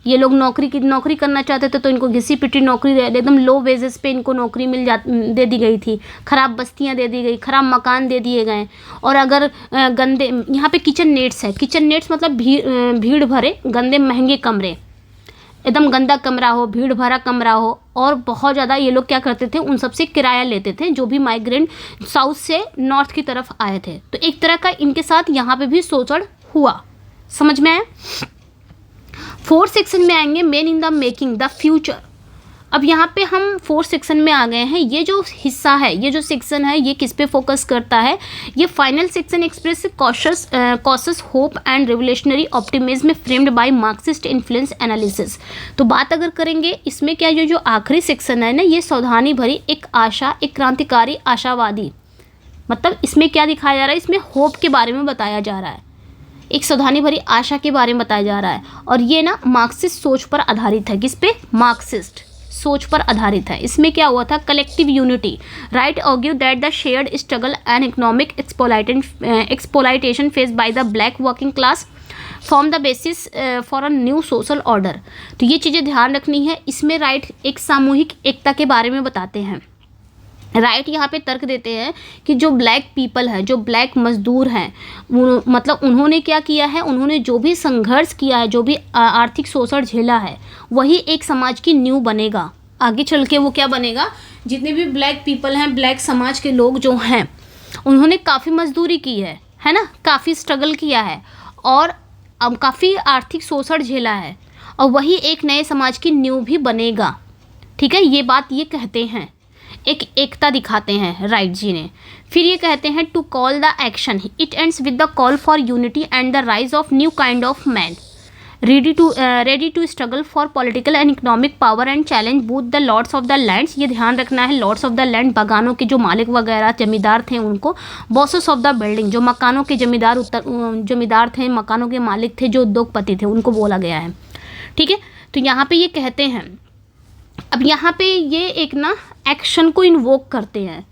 ये लोग नौकरी करना चाहते थे तो इनको घिसी पिटी नौकरी, एकदम लो वेजेस पे इनको नौकरी दे दी गई थी, ख़राब बस्तियां दे दी गई, ख़राब मकान दे दिए गए। और अगर गंदे, यहाँ पे किचन नेट्स है, किचन नेट्स मतलब भीड़ भरे गंदे महंगे कमरे, एकदम गंदा कमरा हो, भीड़ भरा कमरा हो, और बहुत ज़्यादा ये लोग क्या करते थे, उन सब से किराया लेते थे, जो भी माइग्रेंट साउथ से नॉर्थ की तरफ आए थे। तो एक तरह का इनके साथ यहाँ पे भी शोषण हुआ। समझ में आया? फोर्थ सेक्शन में आएंगे, main in the making the future. अब यहाँ पे हम फोर्थ सेक्शन में आ गए हैं। ये जो हिस्सा है, ये जो सेक्शन है, ये किस पे फोकस करता है, ये final section express cautious hope and revolutionary optimism framed bye Marxist influence analysis. तो बात अगर करेंगे इसमें, क्या जो आखिरी सेक्शन है ना, ये सावधानी भरी एक आशा, एक क्रांतिकारी आशावादी, मतलब इसमें क्या दिखाया जा रहा है, इसमें होप के बारे में बताया जा रहा है, एक सावधानी भरी आशा के बारे में बताया जा रहा है। और ये ना मार्क्सिस्ट सोच पर आधारित है। किस पे? मार्क्सिस्ट सोच पर आधारित है। इसमें क्या हुआ था, collective unity, right argue that the shared struggle and economic exploitation face by the black working class form the basis for a new social order. तो ये चीज़ें ध्यान रखनी है। इसमें राइट एक सामूहिक एकता के बारे में बताते हैं। राइट यहाँ पे तर्क देते हैं कि जो ब्लैक पीपल है, जो ब्लैक मजदूर हैं, मतलब उन्होंने क्या किया है, उन्होंने जो भी संघर्ष किया है, जो भी आर्थिक शोषण झेला है, वही एक समाज की नींव बनेगा। आगे चल के वो क्या बनेगा, जितने भी ब्लैक पीपल हैं, ब्लैक समाज के लोग जो हैं, उन्होंने काफ़ी मजदूरी की है ना, काफ़ी स्ट्रगल किया है और अब काफ़ी आर्थिक शोषण झेला है, और वही एक नए समाज की नींव भी बनेगा। ठीक है, ये बात ये कहते हैं, एक एकता दिखाते हैं राइट जी ने। फिर ये कहते हैं to call the action, it ends with the call for unity and the rise of new kind of man. Ready to struggle for political and economic power and challenge both the lords of the lands. ये ध्यान रखना है, lords of the land बागानों के जो मालिक वगैरह जमींदार थे उनको, बॉसेस ऑफ द बिल्डिंग जो मकानों के जमींदार थे, मकानों के मालिक थे, जो उद्योगपति थे, उनको बोला गया है। ठीक है, तो यहाँ पे ये कहते हैं, अब यहाँ पे ये एक ना एक्शन को इन्वोक करते हैं,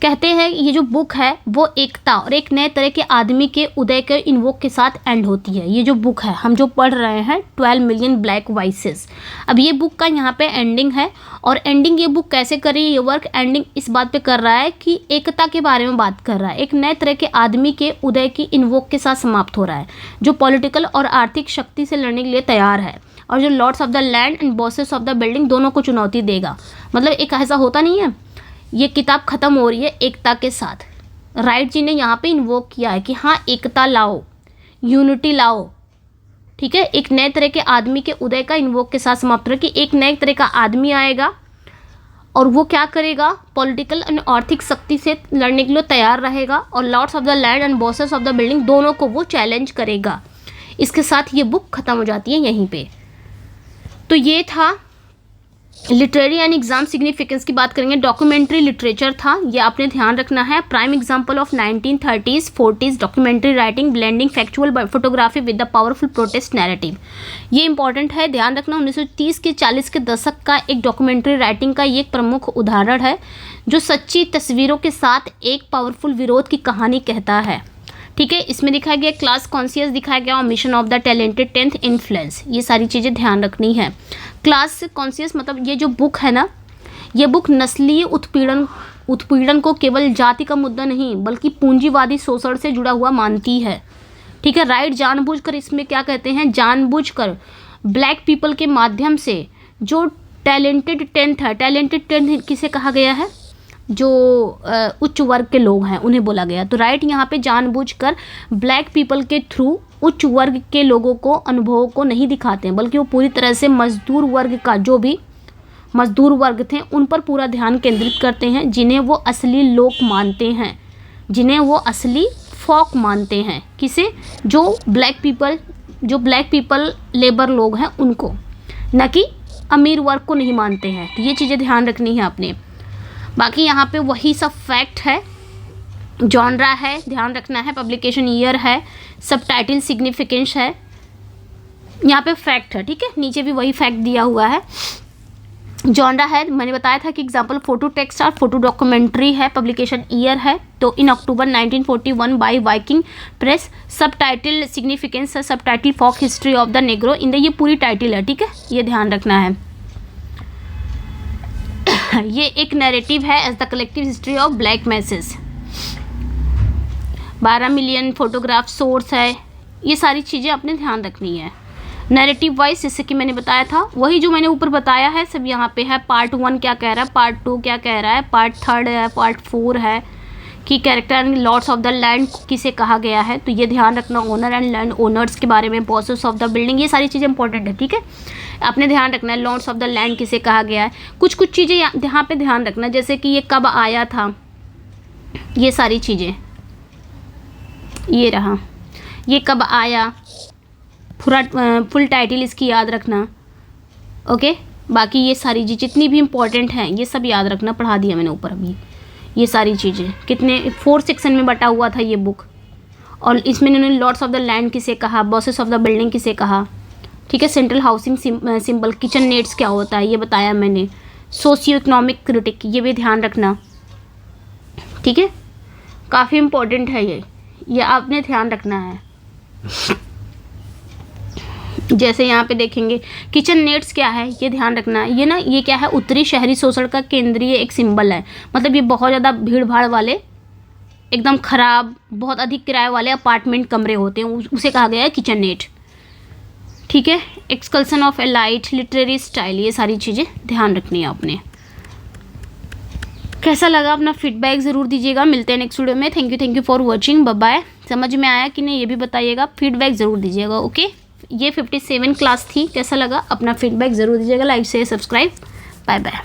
कहते हैं ये जो बुक है वो एकता और एक नए तरह के आदमी के उदय के इन्वोक के साथ एंड होती है। ये जो बुक है हम जो पढ़ रहे हैं 12 मिलियन ब्लैक वॉइसेस, अब ये बुक का यहाँ पे एंडिंग है। और एंडिंग ये बुक कैसे कर रही है, ये वर्क एंडिंग इस बात पे कर रहा है कि एकता के बारे में बात कर रहा है, एक नए तरह के आदमी के उदय की इन्वोक के साथ समाप्त हो रहा है, जो पॉलिटिकल और आर्थिक शक्ति से लड़ने के लिए तैयार है और जो lords of the land and bosses of the building दोनों को चुनौती देगा। मतलब एक ऐसा होता नहीं है, ये किताब ख़त्म हो रही है एकता के साथ। राइट जी ने यहाँ पे इन्वोक किया है कि हाँ एकता लाओ, यूनिटी लाओ। ठीक है, एक नए तरह के आदमी के उदय का इन्वोक के साथ समाप्त हो, कि एक नए तरह का आदमी आएगा और वो क्या करेगा, पॉलिटिकल एंड आर्थिक शक्ति से लड़ने के लिए तैयार रहेगा और lords of the land and bosses of the building दोनों को वो चैलेंज करेगा। इसके साथ ये बुक ख़त्म हो जाती है यहीं पे। तो ये था लिटरेरी एंड एग्जाम सिग्निफिकेंस की बात करेंगे। डॉक्यूमेंट्री लिटरेचर था, ये आपने ध्यान रखना है। Prime example of 1930s 40s documentary writing blending factual photography with the powerful protest narrative. ये इंपॉर्टेंट है, ध्यान रखना। 1930 के 40 के दशक का एक डॉक्यूमेंट्री राइटिंग का ये एक प्रमुख उदाहरण है, जो सच्ची तस्वीरों के साथ एक पावरफुल विरोध की कहानी कहता है। ठीक है, इसमें दिखाया गया क्लास कॉन्शियस दिखाया गया और mission of the talented 10th influence, ये सारी चीज़ें ध्यान रखनी है। क्लास कॉन्शियस मतलब ये जो बुक है ना, ये बुक नस्लीय उत्पीड़न को केवल जाति का मुद्दा नहीं बल्कि पूंजीवादी शोषण से जुड़ा हुआ मानती है। ठीक है, राइट जानबूझकर, इसमें क्या कहते हैं, जानबूझकर ब्लैक पीपल के माध्यम से जो टैलेंटेड 10th है, टैलेंटेड 10th किसे कहा गया है, जो उच्च वर्ग के लोग हैं उन्हें बोला गया। तो राइट यहाँ पे जानबूझकर ब्लैक पीपल के थ्रू उच्च वर्ग के लोगों को अनुभवों को नहीं दिखाते हैं, बल्कि वो पूरी तरह से मजदूर वर्ग का, जो भी मजदूर वर्ग थे उन पर पूरा ध्यान केंद्रित करते हैं, जिन्हें वो असली लोक मानते हैं, जिन्हें वो असली फॉक मानते हैं। किसे, जो ब्लैक पीपल लेबर लोग हैं उनको, न कि अमीर वर्ग को नहीं मानते हैं। तो ये चीज़ें ध्यान रखनी है आपने। बाकी यहाँ पे वही सब फैक्ट है, जॉनरा है, ध्यान रखना है, पब्लिकेशन ईयर है, सब टाइटल सिग्निफिकेंस है, यहाँ पे फैक्ट है। ठीक है, नीचे भी वही फैक्ट दिया हुआ है। जॉनरा है, मैंने बताया था कि एग्जाम्पल फोटो टेक्स्ट और फोटो डॉक्यूमेंट्री है, पब्लिकेशन ईयर है तो in October 1941 by Viking Press. Subtitle significance है, subtitle folk history of the Negro in the, ये पूरी टाइटल है। ठीक है, ये ध्यान रखना है। ये एक नैरेटिव है as the collective history of black masses. 12 million photograph source है, ये सारी चीज़ें आपने ध्यान रखनी है। नैरेटिव वाइज जैसे कि मैंने बताया था, वही जो मैंने ऊपर बताया है सब यहाँ पे है। पार्ट 1 क्या कह रहा है, पार्ट 2 क्या कह रहा है, पार्ट 3 है, पार्ट 4 है कि character and lords of the land किसे कहा गया है, तो ये ध्यान रखना। ओनर एंड लैंड ओनर्स के बारे में, बॉसेस ऑफ द बिल्डिंग, ये सारी चीज़ें इंपॉर्टेंट है। ठीक है, आपने ध्यान रखना है। लॉर्ड्स ऑफ द लैंड किसे कहा गया है, कुछ चीज़ें यहाँ पे ध्यान रखना, जैसे कि ये कब आया था, ये सारी चीज़ें, ये रहा, ये कब आया, पूरा फुल टाइटल इसकी याद रखना। ओके, बाकी ये सारी चीज़ जितनी भी इंपॉर्टेंट हैं ये सब याद रखना, पढ़ा दिया मैंने ऊपर अभी। ये सारी चीज़ें कितने 4 सेक्शन में बटा हुआ था ये बुक, और इसमें इन्होंने लॉर्ड्स ऑफ द लैंड किसे कहा, बॉसेस ऑफ द बिल्डिंग किसे कहा। ठीक है, central housing symbol, kitchen nets क्या होता है ये बताया मैंने, सोशियो इकोनॉमिक क्रिटिक, ये भी ध्यान रखना। ठीक है, काफ़ी इम्पोर्टेंट है ये आपने ध्यान रखना है। जैसे यहाँ पे देखेंगे किचन नेट्स क्या है, ये ध्यान रखना है। ये ना, ये क्या है, उत्तरी शहरी शोषण का केंद्रीय एक सिंबल है। मतलब ये बहुत ज़्यादा भीड़ भाड़ वाले, एकदम ख़राब, बहुत अधिक किराए वाले अपार्टमेंट कमरे होते हैं, उसे कहा गया है किचन नेट। ठीक है, एक्सकल्सन ऑफ एलाइट, लिटरेरी स्टाइल, ये सारी चीज़ें ध्यान रखनी है आपने। कैसा लगा, अपना फीडबैक ज़रूर दीजिएगा। मिलते हैं नेक्स्ट वीडियो में। Thank you for watching, bye bye. समझ में आया कि नहीं ये भी बताइएगा, फीडबैक ज़रूर दीजिएगा। ओके, ये 57 क्लास थी, कैसा लगा अपना फीडबैक ज़रूर दीजिएगा। Like share subscribe, bye bye.